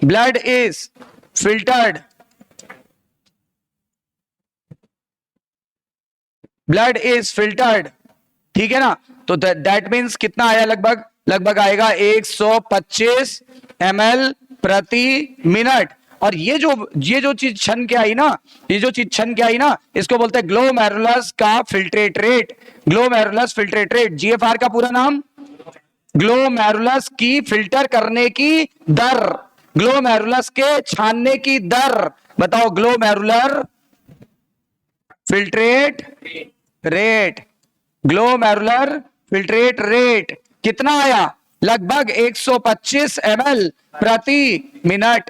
blood is filtered, blood is filtered, ठीक है ना? तो दैट मीन्स कितना आया? लगभग आएगा 125 ml प्रति मिनट। और ये जो चीज छन के आई ना, इसको बोलते हैं ग्लोमेरुलस का filtrate rate. Glomerulus filtrate rate, GFR का पूरा नाम ग्लोमेरुलस की फिल्टर करने की दर, ग्लोमेरुलस के छानने की दर। बताओ, glomerular filtrate rate, glomerular filtrate rate कितना आया? लगभग 125 ml प्रति मिनट।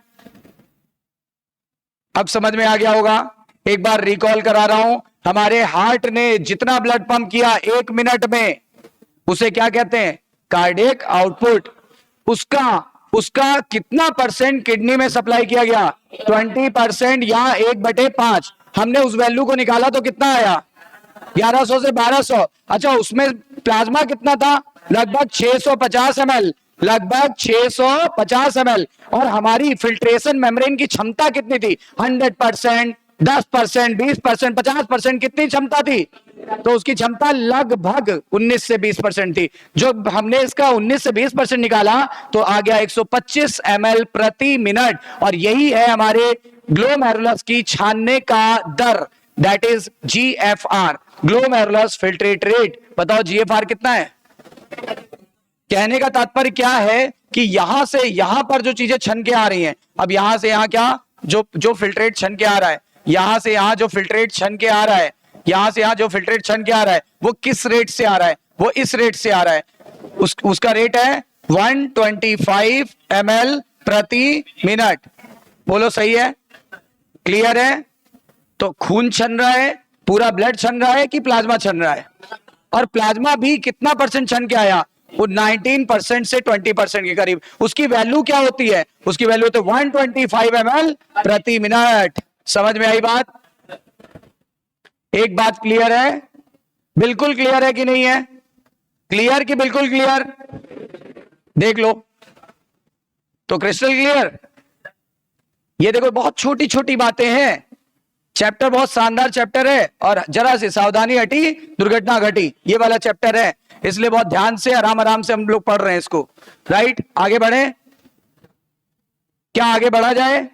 अब समझ में आ गया होगा। एक बार रिकॉल करा रहा हूं, हमारे हार्ट ने जितना ब्लड पंप किया 1 मिनट में, उसे क्या कहते हैं? Cardiac output. उसका कितना परसेंट किडनी में सप्लाई किया गया? 20%, या 1/5। हमने उस वैल्यू को निकाला तो कितना आया? 1100 से 1200। अच्छा, उसमें प्लाज्मा कितना था? लगभग 650 ml, लगभग 650 ml। और हमारी फिल्ट्रेशन मेम्ब्रेन की क्षमता कितनी थी? 100%, 10%, 20%, 50%, कितनी क्षमता थी? तो उसकी क्षमता लगभग 19 से 20% थी। जो हमने इसका 19 से 20% निकाला तो आ गया 125 ml प्रति मिनट। और यही है हमारे ग्लोमेरुलस की छानने का दर, that is GFR, glomerulus filtrate rate. बताओ GFR कितना है? कहने का तात्पर्य क्या है कि यहां से यहां पर जो चीजें छन के आ रही हैं, अब यहां से यहां क्या जो फिल्ट्रेट छन के आ रहा है, यहां से यहां जो फिल्ट्रेट छन के आ रहा है, यहां से यहां जो फिल्ट्रेट छन के आ रहा है, वो किस रेट से आ रहा है? वो इस रेट से आ रहा है। उसका रेट है 125 ml प्रति मिनट। बोलो सही है, क्लियर है? तो खून छन रहा है, पूरा ब्लड छन रहा है कि प्लाज्मा छन रहा है? और प्लाज्मा भी कितना परसेंट छन के आया? वो 19% से 20% के करीब। उसकी वैल्यू क्या होती है? उसकी वैल्यू तो 125 ml प्रति मिनट। समझ में आई बात? एक बात क्लियर है? बिल्कुल क्लियर है कि नहीं है? क्लियर कि बिल्कुल क्लियर? देख लो तो क्रिस्टल क्लियर। ये देखो बहुत छोटी छोटी बातें हैं, चैप्टर बहुत शानदार चैप्टर है, और जरा सी सावधानी हटी दुर्घटना घटी, ये वाला चैप्टर है। इसलिए बहुत ध्यान से आराम आराम से हम लोग पढ़ रहे हैं इसको। राइट, आगे बढ़े? क्या आगे बढ़ा जाए?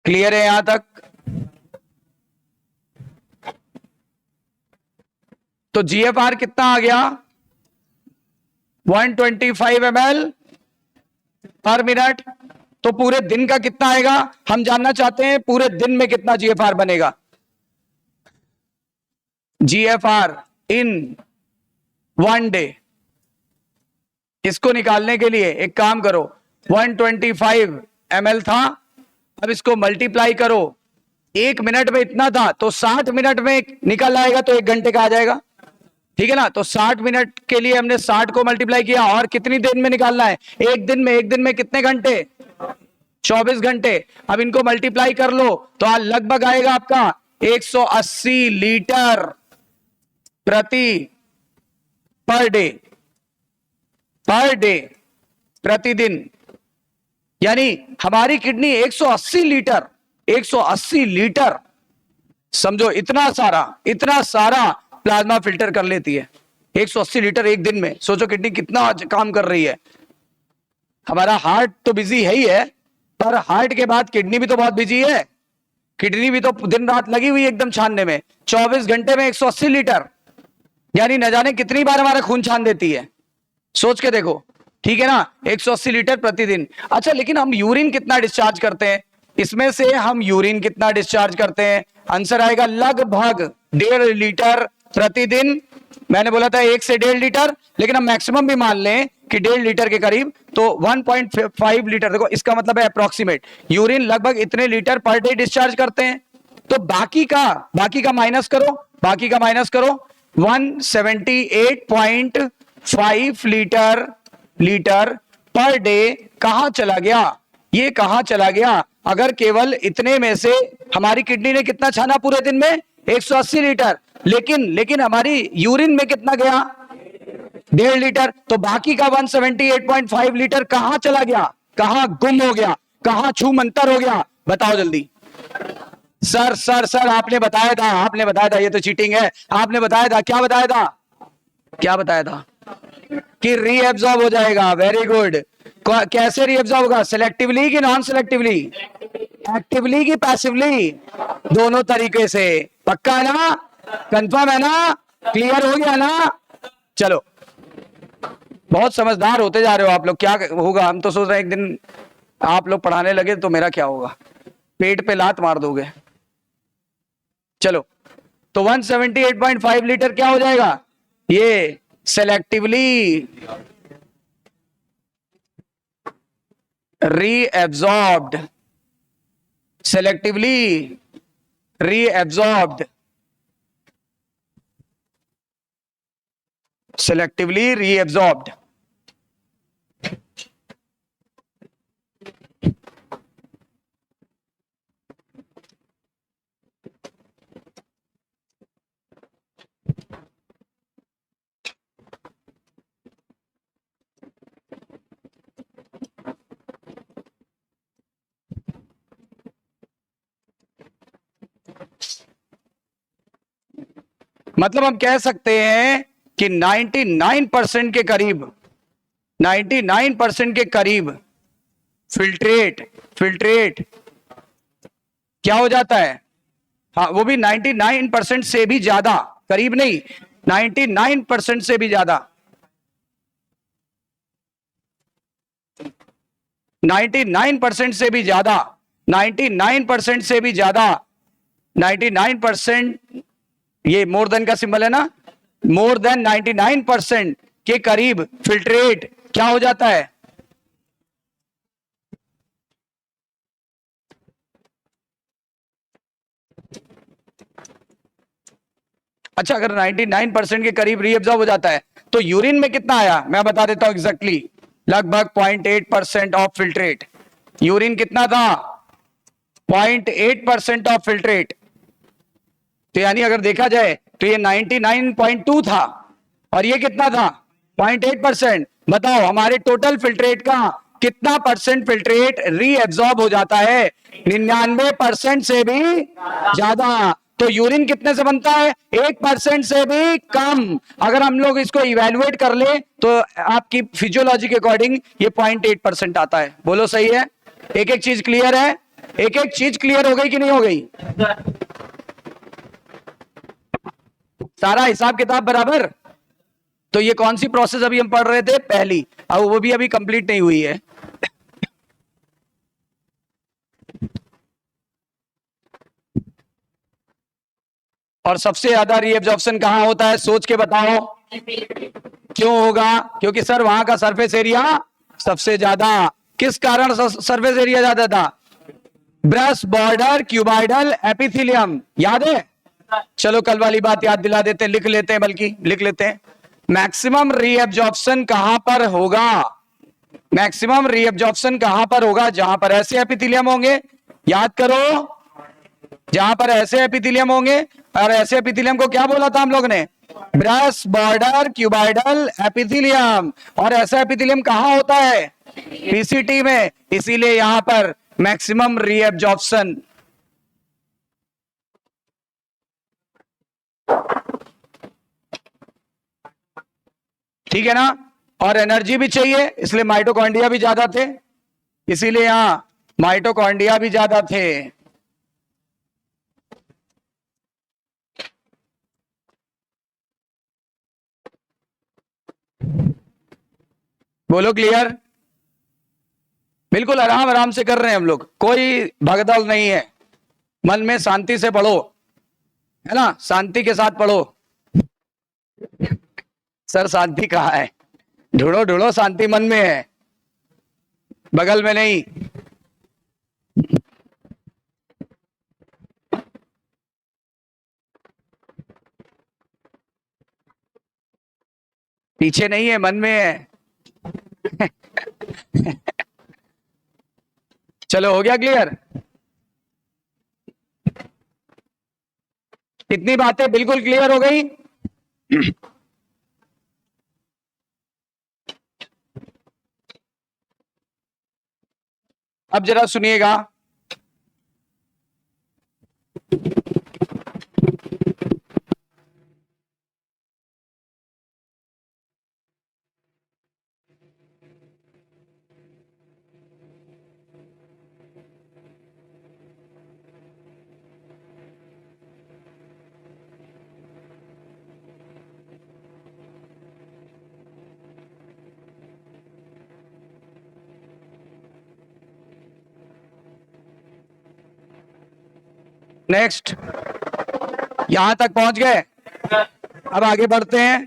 क्लियर है यहां तक? तो जीएफआर कितना आ गया? 125 ml पर मिनट। तो पूरे दिन का कितना आएगा हम जानना चाहते हैं। पूरे दिन में कितना जीएफआर बनेगा? जीएफआर इन 1 डे। इसको निकालने के लिए एक काम करो, 125 ml था, अब इसको मल्टीप्लाई करो, 1 मिनट में इतना था तो 60 मिनट में निकल आएगा, तो 1 घंटे का आ जाएगा। ठीक है ना? तो 60 मिनट के लिए हमने 60 को मल्टीप्लाई किया, और कितनी देर में निकालना है? एक दिन में। एक दिन में कितने घंटे? 24 घंटे। अब इनको मल्टीप्लाई कर लो तो लगभग आएगा आपका 180 लीटर प्रति पर डे, पर डे, प्रतिदिन। यानी हमारी किडनी 180 लीटर, 180 लीटर, समझो इतना सारा प्लाज्मा फिल्टर कर लेती है। 180 लीटर एक दिन में। सोचो किडनी कितना काम कर रही है। हमारा हार्ट तो बिजी है ही है, पर हार्ट के बाद किडनी भी तो बहुत बिजी है। किडनी भी तो दिन रात लगी हुई है एकदम छानने में। 24 घंटे में 180 लीटर, यानी न जाने कितनी बार हमारा खून छान देती है। सोच के देखो, ठीक है ना? 180 लीटर प्रतिदिन। अच्छा, लेकिन हम यूरिन कितना डिस्चार्ज करते हैं? इसमें से हम यूरिन कितना डिस्चार्ज करते हैं? आंसर आएगा लगभग 1.5 लीटर प्रतिदिन। मैंने बोला था 1 से 1.5 लीटर, लेकिन हम मैक्सिमम भी मान लें कि 1.5 लीटर के करीब, तो 1.5 लीटर। देखो इसका मतलब है अप्रोक्सीमेट यूरिन लगभग इतने लीटर पर डे डिस्चार्ज करते हैं। तो बाकी का माइनस करो, बाकी का माइनस करो। 178.5 लीटर पर डे कहां चला गया? ये कहां चला गया? अगर केवल इतने में से हमारी किडनी ने कितना छाना पूरे दिन में? 180 लीटर। लेकिन हमारी यूरिन में कितना गया? 1.5 लीटर। तो बाकी का 178.5 लीटर कहां चला गया? कहां गुम हो गया? कहां छू मंतर हो गया? बताओ जल्दी। सर आपने बताया था, ये तो चीटिंग है। आपने बताया था, क्या बताया था? क्या बताया था? कि रीएब्सॉर्ब हो जाएगा। Very good. कैसे रीएब्सॉर्ब होगा? सिलेक्टिवली कि नॉन सिलेक्टिवली? एक्टिवली कि पैसिवली? दोनों तरीके से। पक्का है ना? कंफर्म है ना? क्लियर हो गया ना? चलो, बहुत समझदार होते जा रहे हो आप लोग। क्या होगा? हम तो सोच रहे हैं एक दिन आप लोग पढ़ाने लगे तो मेरा क्या होगा? पेट पे लात मार दोगे। चलो, तो 178.5 लीटर क्या हो जाएगा? ये सेलेक्टिवली रीएब्सॉर्ब्ड, सेलेक्टिवली रीएब्सॉर्ब्ड, सेलेक्टिवली रीएब्सॉर्ब्ड। मतलब हम कह सकते हैं कि 99% के करीब, 99% के करीब फिल्ट्रेट क्या हो जाता है? हाँ, वो भी 99% से भी ज्यादा, करीब नहीं, 99% से भी ज्यादा, 99% से भी ज्यादा 99% से भी ज्यादा, 99%, ये मोर देन का सिंबल है ना, मोर देन 99% के करीब फिल्ट्रेट क्या हो जाता है? अच्छा, अगर 99% के करीब रीअब्जॉर्ब हो जाता है तो यूरिन में कितना आया मैं बता देता हूं एग्जैक्टली, लगभग 0.8% ऑफ फिल्ट्रेट। यूरिन कितना था? 0.8% ऑफ फिल्ट्रेट। तो यानी अगर देखा जाए तो ये 99.2 था और ये कितना था? 0.8%। बताओ हमारे टोटल फिल्ट्रेट का कितना परसेंट फिल्ट्रेट रीएब्जॉर्ब हो जाता है? 99% से भी ज्यादा। तो यूरिन कितने से बनता है? 1% से भी कम। अगर हम लोग इसको इवेल्युएट कर ले तो आपकी फिजियोलॉजी के अकॉर्डिंग ये 0.8% आता है। बोलो सही है? एक एक चीज क्लियर है? एक एक चीज क्लियर हो गई कि नहीं हो गई? सारा हिसाब किताब बराबर? तो ये कौन सी प्रोसेस अभी हम पढ़ रहे थे? पहली, अब वो भी अभी कंप्लीट नहीं हुई है। और सबसे ज्यादा रीएब्जॉर्प्शन कहां होता है? सोच के बताओ। क्यों होगा? क्योंकि सर वहां का सरफेस एरिया सबसे ज्यादा। किस कारण सरफेस एरिया ज्यादा था? ब्रश बॉर्डर क्यूबाइडल एपिथेलियम, याद है? चलो कल वाली बात याद दिला देते हैं, लिख लेते हैं, बल्कि लिख लेते हैं। मैक्सिमम रीएब्जॉर्प्शन कहां पर होगा? मैक्सिमम रीएब्जॉर्प्शन कहां पर होगा? जहां पर ऐसे एपिथेलियम होंगे, याद करो, जहां पर ऐसे एपिथेलियम होंगे। और ऐसे एपिथेलियम को क्या बोला था हम लोग ने? Brush border cuboidal epithelium. और ऐसा एपिथेलियम कहां होता है? पीसीटी में। इसीलिए यहां पर मैक्सिमम रीएब्जॉर्प्शन। ठीक है ना? और एनर्जी भी चाहिए, इसलिए माइटोकॉन्ड्रिया भी ज्यादा थे, इसीलिए यहां माइटोकॉन्ड्रिया भी ज्यादा थे। बोलो क्लियर? बिल्कुल आराम आराम से कर रहे हैं हम लोग, कोई भगदड़ नहीं है। मन में शांति से पढ़ो, है ना? शांति के साथ पढ़ो। सर शांति कहाँ है? ढूंढो ढूंढो, शांति मन में है, बगल में नहीं। पीछे नहीं है, मन में है। चलो हो गया क्लियर? इतनी बातें बिल्कुल क्लियर हो गई? अब जरा सुनिएगा। नेक्स्ट, यहां तक पहुंच गए? अब आगे बढ़ते हैं।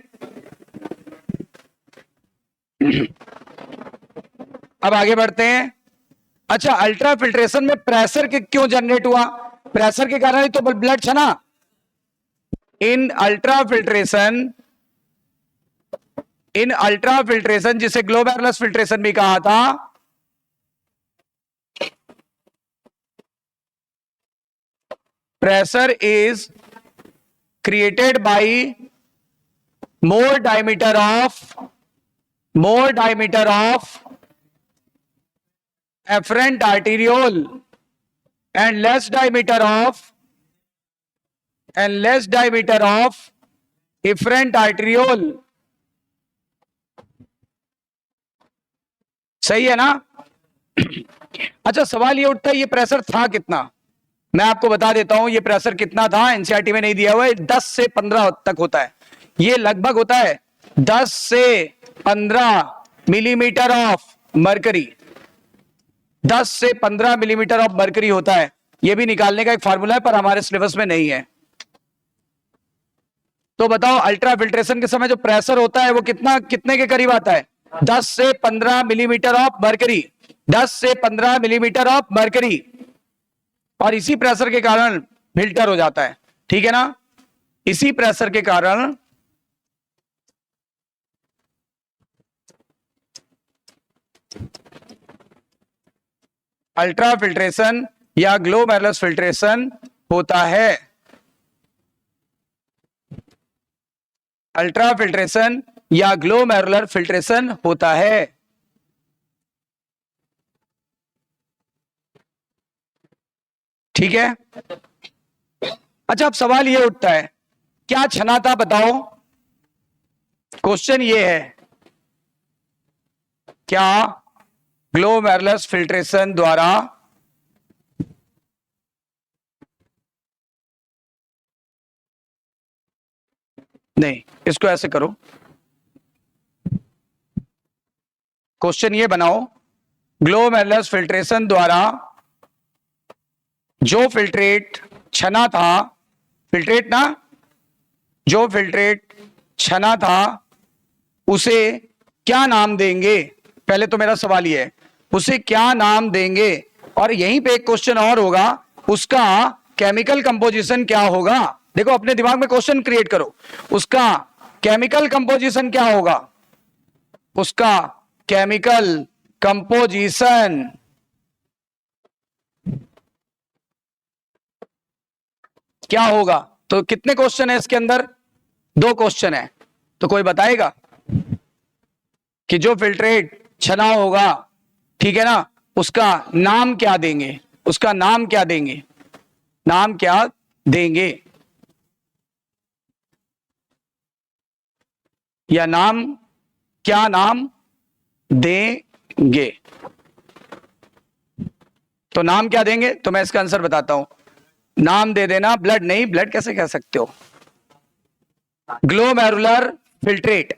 अब आगे बढ़ते हैं। अच्छा, अल्ट्रा फिल्ट्रेशन में प्रेशर के क्यों जनरेट हुआ? प्रेशर के कारण ही तो ब्लड छना। इन अल्ट्रा फिल्ट्रेशन जिसे ग्लोमेरुलस फिल्ट्रेशन भी कहा था, pressure is created by more diameter of afferent arteriole and less diameter of efferent arteriole। सही है ना? अच्छा, सवाल ये उठता है ये प्रेशर था कितना? मैं आपको बता देता हूं ये प्रेशर कितना था, एनसीईआरटी में नहीं दिया हुआ है। 10 से 15 तक होता है, ये लगभग होता है 10 से 15 मिलीमीटर ऑफ मरकरी। 10 से 15 मिलीमीटर ऑफ मर्करी होता है। यह भी निकालने का एक फार्मूला है, पर हमारे सिलेबस में नहीं है। तो बताओ अल्ट्रा फिल्ट्रेशन के समय जो प्रेशर होता है वो कितने के करीब आता है? 10 से 15 मिलीमीटर ऑफ मर्करी, 10 से 15 मिलीमीटर ऑफ मर्करी, और इसी प्रेशर के कारण फिल्टर हो जाता है। ठीक है ना? इसी प्रेशर के कारण अल्ट्रा फिल्ट्रेशन या ग्लोमेरुलस फिल्ट्रेशन होता है। अल्ट्रा फिल्ट्रेशन या ग्लोमेरुलर फिल्ट्रेशन होता है। ठीक है? अच्छा, अब सवाल यह उठता है, क्या छना था? बताओ, क्वेश्चन ये है, क्या ग्लोमेरुलस फिल्ट्रेशन द्वारा नहीं, इसको ऐसे करो, क्वेश्चन ये बनाओ, ग्लोमेरुलस फिल्ट्रेशन द्वारा जो फिल्ट्रेट छना था, फिल्ट्रेट ना, जो फिल्ट्रेट छना था उसे क्या नाम देंगे? पहले तो मेरा सवाल ये है, उसे क्या नाम देंगे? और यहीं पे एक क्वेश्चन और होगा, उसका केमिकल कंपोजिशन क्या होगा? देखो, अपने दिमाग में क्वेश्चन क्रिएट करो, उसका केमिकल कंपोजिशन क्या होगा? उसका केमिकल कंपोजिशन क्या होगा? तो कितने क्वेश्चन है इसके अंदर? 2 क्वेश्चन है। तो कोई बताएगा कि जो फिल्ट्रेट छना होगा, ठीक है ना, उसका नाम क्या देंगे? उसका नाम क्या देंगे? नाम क्या देंगे? या नाम, क्या नाम देंगे? तो नाम क्या देंगे? तो मैं इसका आंसर बताता हूं, नाम दे देना, ब्लड नहीं, ब्लड कैसे कह सकते हो, ग्लोमेरुलर फिल्ट्रेट।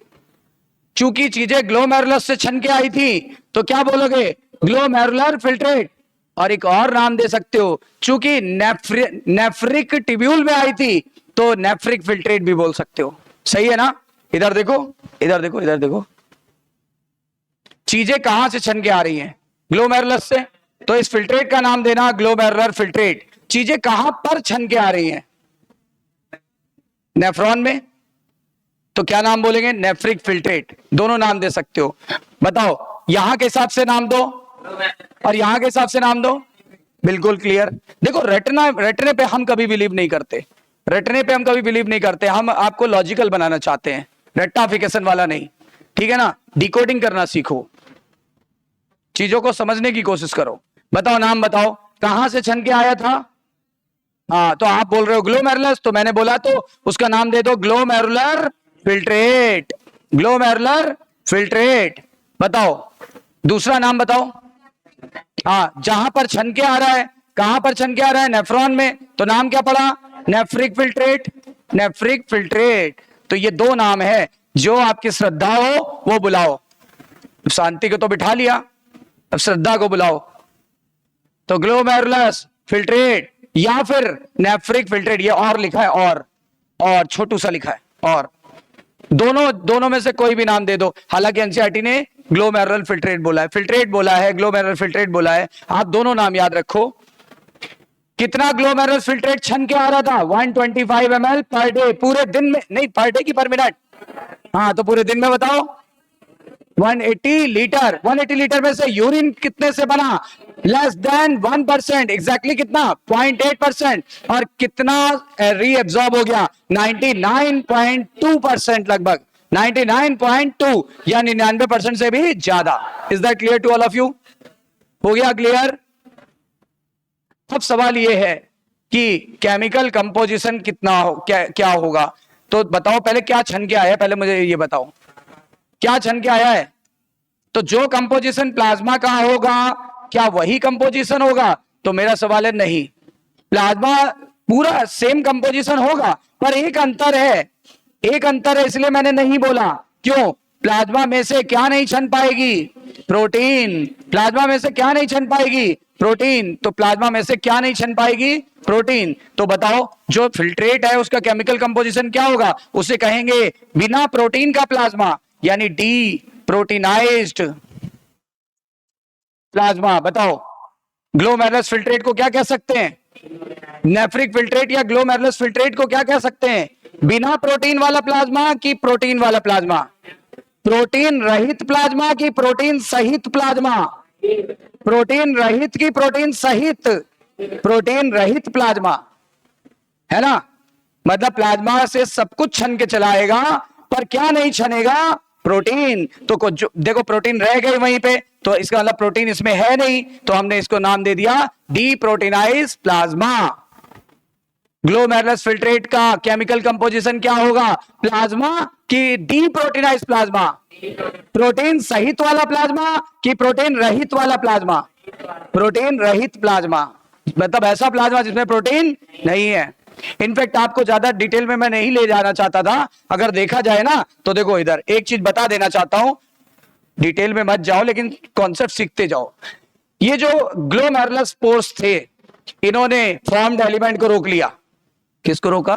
चूंकि चीजें ग्लोमेरुलस से छन के आई थी तो क्या बोलोगे? Glomerular filtrate. और एक और नाम दे सकते हो, चूंकि नेफ्रिक टिब्यूल में आई थी तो नेफ्रिक फिल्ट्रेट भी बोल सकते हो। सही है ना? इधर देखो, इधर देखो, इधर देखो, चीजें कहां से छन के आ रही हैं? ग्लोमेरुलस से। तो इस फिल्ट्रेट का नाम देना ग्लोमेरुलर फिल्ट्रेट। चीजें कहां पर छन के आ रही हैं? नेफ्रॉन में। तो क्या नाम बोलेंगे? Nephric filtrate. दोनों नाम दे सकते हो। बताओ, यहां के हिसाब से नाम दो और यहां के हिसाब से नाम दो। बिल्कुल क्लियर। देखो, रटने पे हम कभी बिलीव नहीं करते, रटने पे हम कभी बिलीव नहीं करते। हम आपको लॉजिकल बनाना चाहते हैं, रट्टाफिकेशन वाला नहीं। ठीक है ना? डिकोडिंग करना सीखो, चीजों को समझने की कोशिश करो। बताओ, नाम बताओ, कहां से छन के आया था? हाँ, तो आप बोल रहे हो ग्लोमेरुलस, तो मैंने बोला तो उसका नाम दे दो ग्लोमेरुलर फिल्ट्रेट। Glomerular filtrate. बताओ, दूसरा नाम बताओ। हाँ, जहां पर छन के आ रहा है, कहां पर छन के आ रहा है? नेफ्रॉन में। तो नाम क्या पड़ा? Nephric filtrate. Nephric filtrate. तो ये 2 नाम है, जो आपकी श्रद्धा हो वो बुलाओ। शांति को तो बिठा लिया, अब श्रद्धा को बुलाओ। तो ग्लोमेरुलस फिल्ट्रेट या फिर नेफ्रिक फिल्ट्रेट। ये और लिखा है, और छोटू सा लिखा है, और दोनों में से कोई भी नाम दे दो। हालांकि एनसीईआरटी ने ग्लोमेरुलर फिल्ट्रेट बोला है, फिल्ट्रेट बोला है, ग्लोमेरुलर फिल्ट्रेट बोला है। आप दोनों नाम याद रखो। कितना ग्लोमेरुलर फिल्ट्रेट छन के आ रहा था? 125 ml पर डे। पूरे दिन में नहीं, पर डे की पर मिनट? हाँ, तो पूरे दिन में बताओ। 180 लीटर। 180 लीटर में से यूरिन कितने से बना? Less than 1%। एग्जैक्टली कितना? 0.8%। और कितना रीएब्सॉर्ब हो गया? 99.2% लगभग, 99.2 या 99% से भी ज्यादा। Is that clear to all of you? हो गया क्लियर? अब सवाल यह है कि केमिकल कंपोजिशन कितना हो, क्या होगा? तो बताओ पहले, क्या छन के आया है? पहले मुझे ये बताओ, क्या छन के आया है? तो जो कंपोजिशन प्लाज्मा का होगा, क्या वही कंपोजिशन होगा? तो मेरा सवाल है नहीं, प्लाज्मा पूरा सेम कंपोजिशन होगा, पर एक अंतर है, एक अंतर है, इसलिए मैंने नहीं बोला। क्यों? प्लाज्मा में से क्या नहीं छन पाएगी? प्रोटीन। प्लाज्मा में से क्या नहीं छन पाएगी? प्रोटीन। तो प्लाज्मा में से क्या नहीं छन पाएगी? प्रोटीन। तो बताओ जो फिल्ट्रेट है उसका केमिकल कंपोजिशन क्या होगा? उसे कहेंगे बिना प्रोटीन का प्लाज्मा, यानी डी प्रोटीनाइज्ड प्लाज्मा। बताओ ग्लोमेरुलस फिल्ट्रेट को क्या कह सकते हैं? नेफ्रिक फिल्ट्रेट या ग्लोमेरुलस फिल्ट्रेट को क्या कह सकते हैं? बिना प्रोटीन वाला प्लाज्मा कि प्रोटीन वाला प्लाज्मा? प्रोटीन रहित प्लाज्मा की प्रोटीन सहित प्लाज्मा? प्रोटीन रहित की प्रोटीन सहित? प्रोटीन रहित प्लाज्मा, है ना। मतलब प्लाज्मा से सब कुछ छन के चलाएगा, पर क्या नहीं छनेगा? प्रोटीन। तो कुछ देखो प्रोटीन रह गई वहीं पे, तो इसका मतलब प्रोटीन इसमें है नहीं, तो हमने इसको नाम दे दिया डी प्रोटीनाइज प्लाज्मा। ग्लोमेरुलस फिल्ट्रेट का केमिकल कंपोजिशन क्या होगा? प्लाज्मा की डी प्रोटीनाइज प्लाज्मा? प्रोटीन सहित वाला प्लाज्मा कि प्रोटीन रहित वाला प्लाज्मा? प्रोटीन रहित प्लाज्मा, मतलब ऐसा प्लाज्मा जिसमें प्रोटीन नहीं है। इनफैक्ट आपको ज्यादा डिटेल में मैं नहीं ले जाना चाहता था, अगर देखा जाए ना तो देखो इधर एक चीज बता देना चाहता हूं, डिटेल में मत जाओ लेकिन कॉन्सेप्ट सीखते जाओ। ये जो ग्लोमेरुलस पोर्स थे, इन्होंने फॉर्म्ड एलिमेंट को रोक लिया। किसको रोका?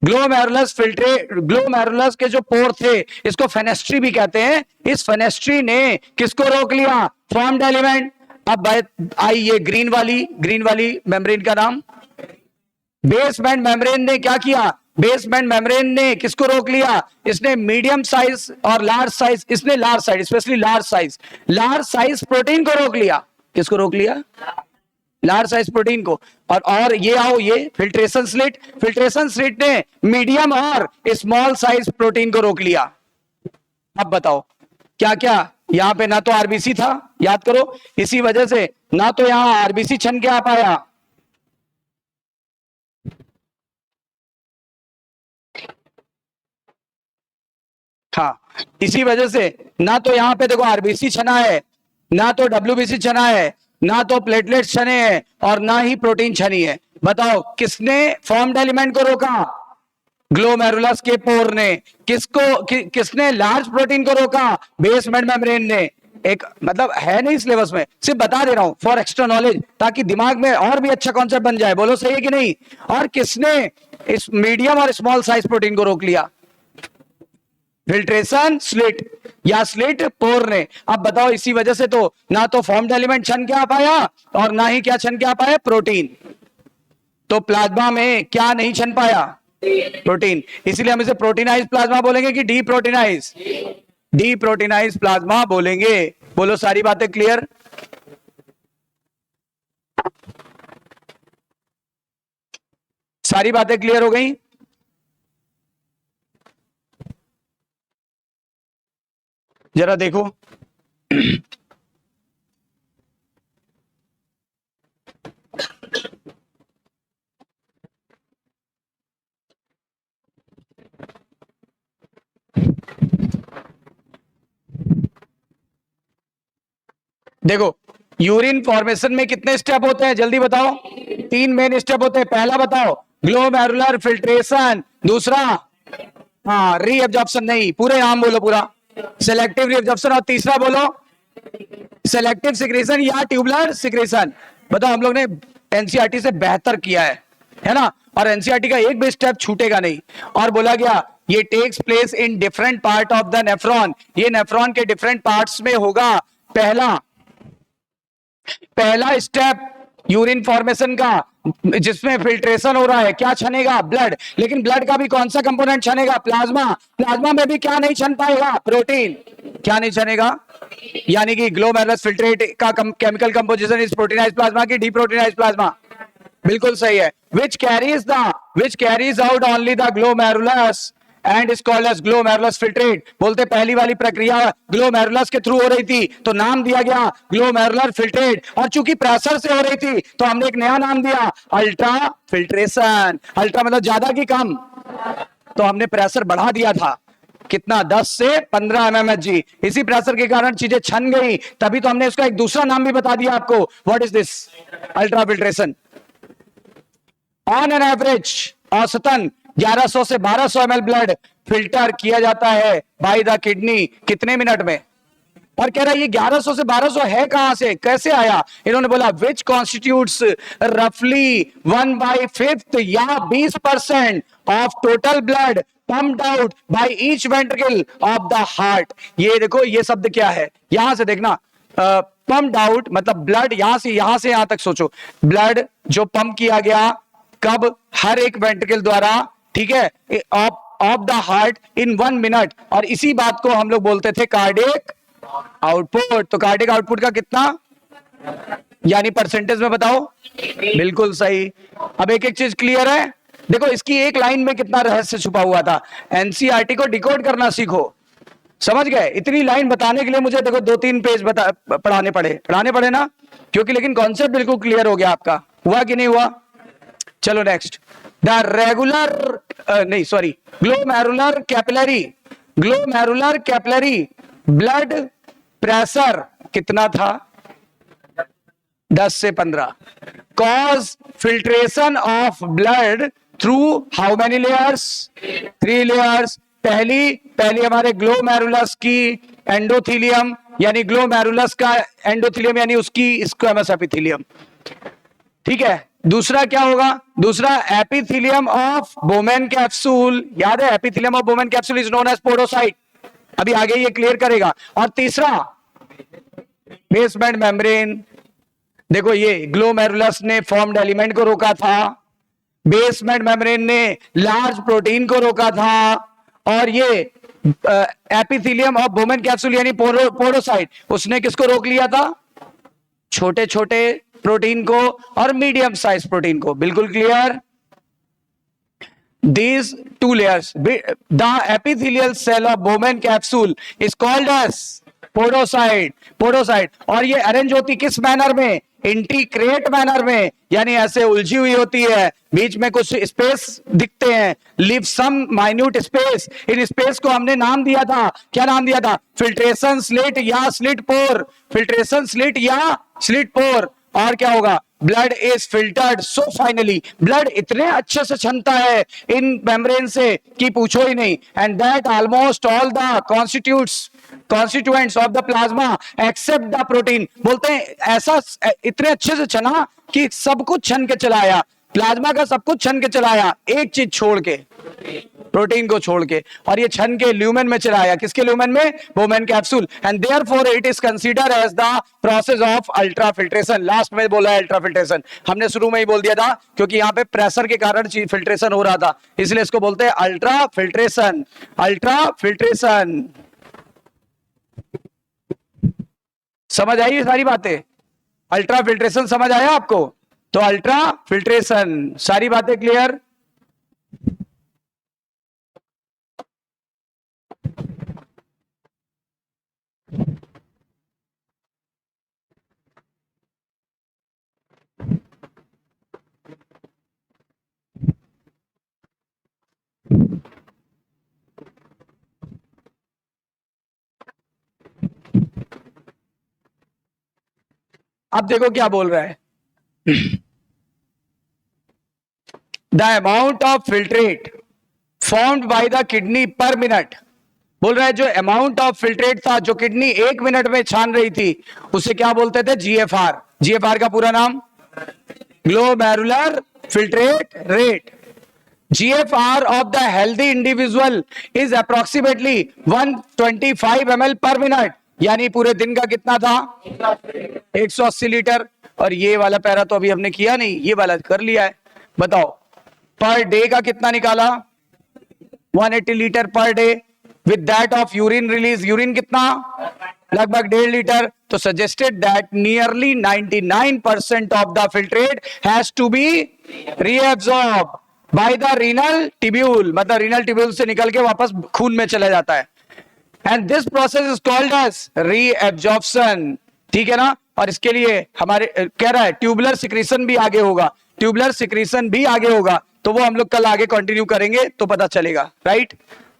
ग्लोमेरुलस फिल्ट्रेट, ग्लोमेरुलस के जो पोर थे, इसको फेनेस्ट्री भी कहते हैं, इस फेनेस्ट्री ने किसको रोक लिया? Formed element. अब आई ये ग्रीन वाली मेम्ब्रेन का नाम बेसमेंट मेम्ब्रेन ने क्या किया? बेसमेंट मेम्ब्रेन ने किसको रोक लिया? इसने मीडियम साइज और लार्ज साइज, इसने large size, specially large size protein को रोक लिया। किसको रोक लिया? लार्ज साइज प्रोटीन को। और ये आओ, ये फिल्ट्रेशन स्लिट ने मीडियम और स्मॉल साइज प्रोटीन को रोक लिया। अब बताओ क्या क्या? यहां पे ना तो आरबीसी था, याद करो, इसी वजह से ना तो यहां आरबीसी छन के आ पाया, हाँ, इसी वजह से ना तो यहां पे देखो आरबीसी छना है, ना तो डब्ल्यूबीसी छना है, ना तो प्लेटलेट्स छने हैं, और ना ही प्रोटीन छनी है। बताओ किसने फॉर्म्ड एलिमेंट को रोका? ग्लोमेरुलस के पोर ने। किसने लार्ज प्रोटीन को रोका? बेसमेंट मेम्ब्रेन ने। एक मतलब है नहीं सिलेबस में, सिर्फ बता दे रहा हूं फॉर एक्स्ट्रा नॉलेज, ताकि दिमाग में और भी अच्छा कॉन्सेप्ट बन जाए। बोलो सही है कि नहीं? और किसने इस मीडियम और स्मॉल साइज प्रोटीन को रोक लिया? फिल्ट्रेशन स्लिट या स्लिट पोर ने। अब बताओ इसी वजह से तो ना तो फॉर्म्ड एलिमेंट छन के आ पाया और ना ही क्या छन के आ पाया? प्रोटीन। तो प्लाज्मा में क्या नहीं छन पाया? प्रोटीन। इसीलिए हम इसे प्रोटीनाइज प्लाज्मा बोलेंगे कि डी प्रोटीनाइज? डी प्रोटीनाइज प्लाज्मा बोलेंगे। बोलो सारी बातें क्लियर? सारी बातें क्लियर हो गई? जरा देखो देखो यूरिन फॉर्मेशन में कितने स्टेप होते हैं? जल्दी बताओ। 3 मेन स्टेप होते हैं। पहला बताओ ग्लोमेरुलर फिल्ट्रेशन, दूसरा हाँ रीअब्जॉर्प्शन, नहीं पूरे नाम बोलो पूरा, सेलेक्टिव रीअब्जॉर्प्शन, और तीसरा बोलो सेलेक्टिव सिक्रेशन या ट्यूबुलर सिक्रेशन। बताओ हम लोग ने एनसीईआरटी से बेहतर किया है ना, और एनसीईआरटी का एक भी स्टेप छूटेगा नहीं। और बोला गया ये takes place in different part of the nephron, ये नेफ्रॉन के डिफरेंट पार्ट्स में होगा। पहला स्टेप यूरिन फॉर्मेशन का, जिसमें फिल्ट्रेशन हो रहा है, क्या छनेगा? ब्लड। लेकिन ब्लड का भी कौन सा कंपोनेंट छनेगा? प्लाज्मा। प्लाज्मा में भी क्या नहीं छन पाएगा? प्रोटीन। क्या नहीं छनेगा? यानी कि ग्लोमेरुलस फिल्ट्रेट का केमिकल कंपोजिशन इज प्रोटीनाइज्ड प्लाज्मा की डी प्रोटीनाइज्ड प्लाज्मा। बिल्कुल सही है। which carries out only the glomerulus and is called as glomerulus filtrate। बोलते पहली वाली प्रक्रिया ग्लोमेरुलस के थ्रू हो रही थी तो नाम दिया गया ग्लोमेरुलर फिल्ट्रेट, और चूंकि प्रेशर से हो रही थी तो हमने एक नया नाम दिया अल्ट्रा फिल्ट्रेशन। अल्ट्रा मतलब ज्यादा की कम, तो हमने प्रेशर बढ़ा दिया था। कितना? 10 से 15 mmHg। इसी प्रेशर के कारण चीजें छन गई, तभी तो हमने इसका एक दूसरा नाम भी बता दिया आपको। What is this? Ultra filtration. On an average औसतन 1100 से 1200 ml ब्लड फिल्टर किया जाता है बाय द किडनी। कितने मिनट में? और कह रहा है ये 1100 से 1200 है कहां से, कैसे आया? इन्होंने बोला विच कॉन्स्टिट्यूट्स रफली 1/5 या 20% of total blood pumped out by each ventricle of the heart. ये देखो ये शब्द क्या है, यहां से देखना, पम्प्ड आउट मतलब ब्लड यहां से यहां तक सोचो, ब्लड जो पंप किया गया कब, हर एक वेंट्रिकल द्वारा, ठीक है, of the heart in 1 minute, और इसी बात को हम लोग बोलते थे कार्डियक आउटपुट। तो कार्डियक आउटपुट का कितना, यानी परसेंटेज में बताओ, बिल्कुल सही। अब एक एक चीज क्लियर है, देखो इसकी एक लाइन में कितना रहस्य छुपा हुआ था। एनसीईआरटी को डिकोड करना सीखो, समझ गए? इतनी लाइन बताने के लिए मुझे देखो 2-3 पेज पढ़ाने पड़े ना, क्योंकि लेकिन कॉन्सेप्ट बिल्कुल क्लियर हो गया आपका, हुआ कि नहीं हुआ? चलो नेक्स्ट, द रेगुलर नहीं sorry glomerular capillary blood pressure कितना था, 10 से 15, cause filtration of blood through how many layers, 3 layers. पहली हमारे ग्लोमेरुलस की एंडोथीलियम, यानी ग्लोमेरुलस का एंडोथीलियम यानी उसकी स्क्वेमस एपिथीलियम, ठीक है। दूसरा क्या होगा, दूसरा एपिथीलियम ऑफ बोमेन कैप्सूल, याद है epithelium of Bowman capsule is known as podocyte, अभी आगे ये क्लियर करेगा। और तीसरा बेसमेंट मेम्ब्रेन, देखो ये ग्लोमेरुलस ने फॉर्म्ड एलिमेंट को रोका था, बेसमेंट मेम्ब्रेन ने लार्ज प्रोटीन को रोका था, और ये एपिथीलियम ऑफ बोमेन कैप्सूल यानी पोडोसाइट उसने किसको रोक लिया था, छोटे छोटे प्रोटीन को और मीडियम साइज प्रोटीन को। बिल्कुल clear? These 2 layers, the epithelial cell of Bowman capsule is called as podocyte. और ये अरेंज होती किस मैनर में, इंटीग्रेट मैनर में, यानी ऐसे उलझी हुई होती है, बीच में कुछ स्पेस दिखते हैं, लिव सम माइन्यूट स्पेस। इन स्पेस को हमने नाम दिया था, क्या नाम दिया था, फिल्ट्रेशन स्लिट या स्लिट पोर, फिल्ट्रेशन स्लिट या स्लिट पोर। और क्या होगा, blood is filtered so finally, blood इतने अच्छे से छनता है इन मेम्ब्रेन से कि पूछो ही नहीं, and that almost all the constituents of the plasma except the protein. बोलते हैं ऐसा इतने अच्छे से छना कि सब कुछ छन के चलाया, प्लाज्मा का सब कुछ छन के चलाया, एक चीज छोड़ के, प्रोटीन को छोड़ के, और ये छन के ल्यूमेन में चलाया, किसके ल्यूमेन में, Bowman capsule. And therefore it is considered as the process of ultra filtration. Last में बोला है अल्ट्रा फिल्ट्रेशन, हमने शुरू में ही बोल दिया था क्योंकि यहाँ पे प्रेशर के कारण फिल्ट्रेशन हो रहा था, इसलिए इसको बोलते हैं अल्ट्रा फिल्ट्रेशन। अल्ट्रा फिल्ट्रेशन समझ आई ये सारी बातें, अल्ट्रा फिल्ट्रेशन समझ आया आपको? तो अल्ट्रा फिल्ट्रेशन, सारी बातें क्लियर? अब देखो क्या बोल रहा है, the amount of filtrate formed by the kidney पर मिनट। बोल रहा है जो अमाउंट ऑफ फिल्ट्रेट था जो किडनी 1 मिनट में छान रही थी उसे क्या बोलते थे, जीएफआर। जीएफआर का पूरा नाम glomerular filtrate rate. GFR of the healthy individual is approximately 125 ml per minute, यानी पूरे दिन का कितना था, 180 लीटर। और ये वाला पैरा तो अभी हमने किया नहीं, ये वाला कर लिया है। बताओ पर डे का कितना निकाला, 180 litre per day. With that of urine release, urine कितना, लगभग 1.5 लीटर। तो suggested that nearly 99% of the filtrate has to be reabsorb by the renal tubule, मतलब रीनल ट्यूब्यूल से निकल के वापस खून में चला जाता है। And this process is called as reabsorption, ठीक है ना। और इसके लिए हमारे कह रहा है ट्यूबुलर सिक्रीशन भी आगे होगा, ट्यूबुलर सिक्रीशन भी आगे होगा, तो वो हम लोग कल आगे कंटिन्यू करेंगे तो पता चलेगा, राइट।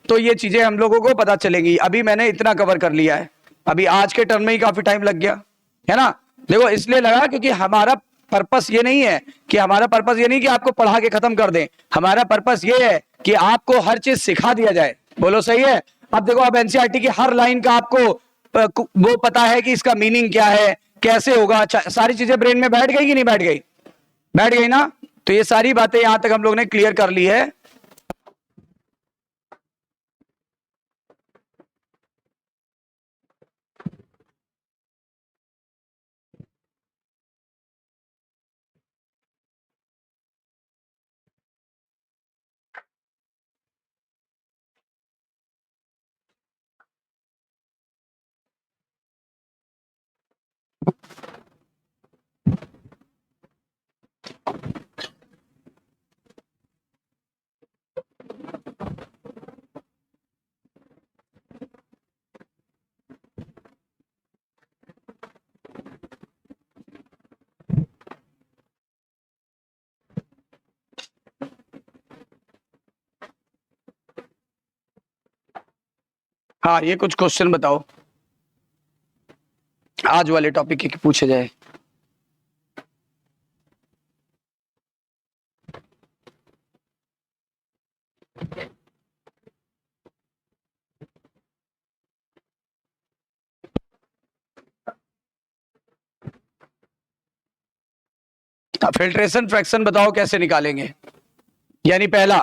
तो ये चीजें हम लोगों को पता चलेंगी। अभी मैंने इतना कवर कर लिया है, अभी आज के टर्म में ही काफी टाइम लग गया है ना। देखो इसलिए लगा क्योंकि हमारा पर्पस ये नहीं है कि आपको पढ़ा के खत्म कर दें, हमारा पर्पस ये है कि आपको हर चीज सिखा दिया जाए। बोलो सही है। अब देखो अब एनसीईआरटी की हर लाइन का आपको वो पता है कि इसका मीनिंग क्या है, कैसे होगा, सारी चीजें ब्रेन में बैठ गई कि नहीं बैठ गई? बैठ गई ना? तो ये सारी बातें यहां तक हम लोग ने क्लियर कर ली है। हाँ, ये कुछ क्वेश्चन बताओ आज वाले टॉपिक के पूछे जाए। फिल्ट्रेशन फ्रैक्शन बताओ कैसे निकालेंगे। यानी पहला,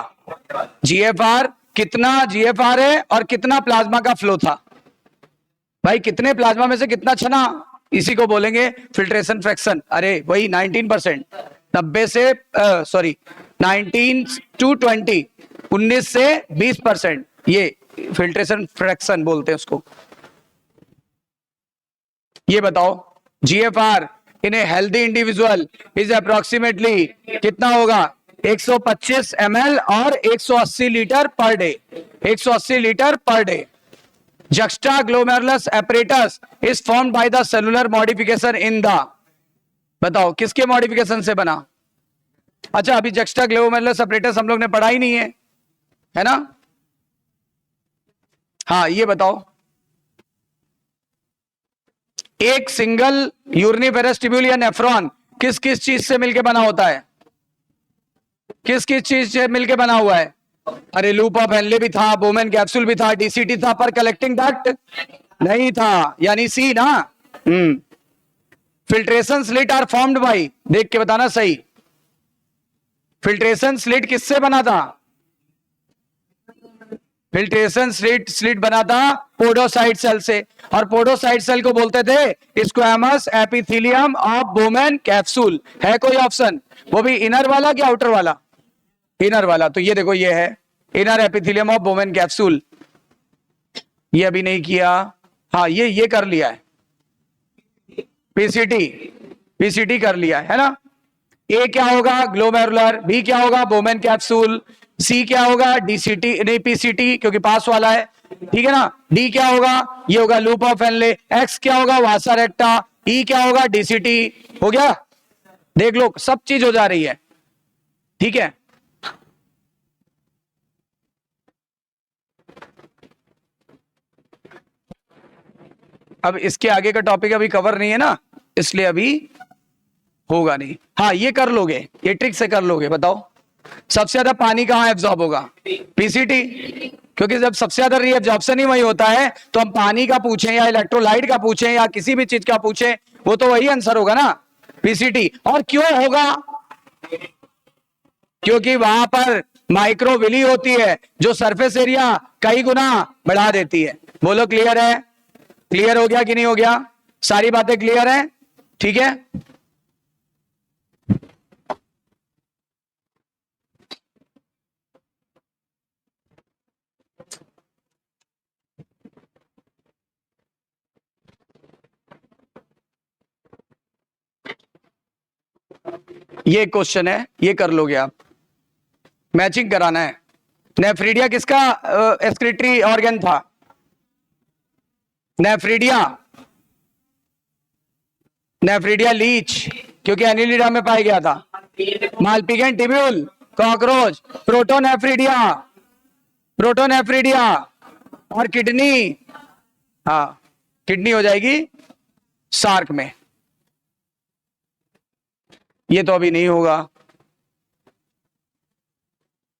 जीएफआर, कितना जीएफआर है और कितना प्लाज्मा का फ्लो था। भाई कितने प्लाज्मा में से कितना छना, इसी को बोलेंगे फिल्ट्रेशन फ्रैक्शन। अरे वही 19%, 90 से सॉरी 19 to 20, 19 से 20%, ये फिल्ट्रेशन फ्रैक्शन बोलते हैं उसको। ये बताओ, GFR in a healthy individual is approximately कितना होगा? 125 ml और 180 litre per day, 180 litre per day. Juxtaglomerulus apparatus is formed by the cellular modification in the, बताओ किसके मॉडिफिकेशन से बना? अच्छा, अभी juxtaglomerulus apparatus हम लोग ने पढ़ा ही नहीं है ना? हाँ, ये बताओ, एक सिंगल यूरिनिफेरस ट्यूब्यूल या नेफ्रॉन किस किस चीज से मिलकर बना होता है? किस किस चीज से मिलकर बना हुआ है? अरे लूप ऑफ हेनले भी था, बोमेन कैप्सूल भी था, डीसीटी था, पर कलेक्टिंग डक्ट नहीं था, यानी सी ना। Filtration slit are formed by, देख के बताना सही, फिल्ट्रेशन स्लिट किससे बना था? फिल्ट्रेशन स्लिट बना था पोडोसाइट सेल से, और पोडोसाइट सेल को बोलते थे squamous epithelium of Bowman capsule. है कोई ऑप्शन? वो भी इनर वाला कि आउटर वाला? इनर वाला। तो ये देखो, ये है inner epithelium of Bowman capsule. ये अभी नहीं किया। हाँ, ये कर लिया है, पीसीटी कर लिया है ना। ए क्या होगा? ग्लोमेरुलर। बी क्या होगा? Bowman capsule. सी क्या होगा? डीसीटी, नहीं पीसीटी क्योंकि पास वाला है, ठीक है ना। डी क्या होगा? ये होगा लूप ऑफ हेनले। एक्स क्या होगा? वासा रेक्टा। ई क्या होगा? डीसीटी। हो गया? देख लो, सब चीज हो जा रही है, ठीक है। अब इसके आगे का टॉपिक अभी कवर नहीं है ना, इसलिए अभी होगा नहीं। हाँ, ये कर लोगे, ये ट्रिक से कर लोगे। बताओ सबसे ज्यादा पानी कहां एब्जॉर्ब होगा? पीसीटी, क्योंकि जब सबसे ज्यादा रीएब्जॉर्प्शन ही वही होता है, तो हम पानी का पूछें या इलेक्ट्रोलाइट का पूछें या किसी भी चीज का पूछें, वो तो वही आंसर होगा ना, पीसीटी। और क्यों होगा? क्योंकि वहां पर माइक्रोविली होती है जो सरफेस एरिया कई गुना बढ़ा देती है। बोलो क्लियर है? क्लियर हो गया कि नहीं हो गया? सारी बातें क्लियर है? ठीक है। ये क्वेश्चन है, ये कर लोगे आप, मैचिंग कराना है। नेफ्रीडिया किसका एक्सक्रीटरी ऑर्गन था? नेफ्रीडिया लीच, क्योंकि एनिलिडा में पाया गया था। मालपिगन टिब्यूल, कॉकरोच, प्रोटोनेफ्रीडिया और किडनी। हाँ, किडनी हो जाएगी शार्क में। ये तो अभी नहीं होगा,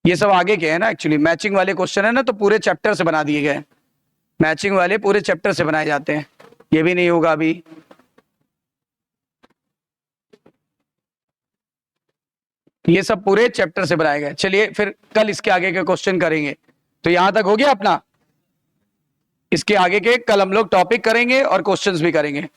ये सब आगे के हैं ना। एक्चुअली मैचिंग वाले क्वेश्चन है ना, तो पूरे चैप्टर से बना दिए गए। मैचिंग वाले पूरे चैप्टर से बनाए जाते हैं। ये भी नहीं होगा अभी। ये सब पूरे चैप्टर से बनाए गए। चलिए फिर कल इसके आगे के क्वेश्चन करेंगे। तो यहां तक हो गया अपना। इसके आगे के कल हम लोग टॉपिक करेंगे और क्वेश्चंस भी करेंगे।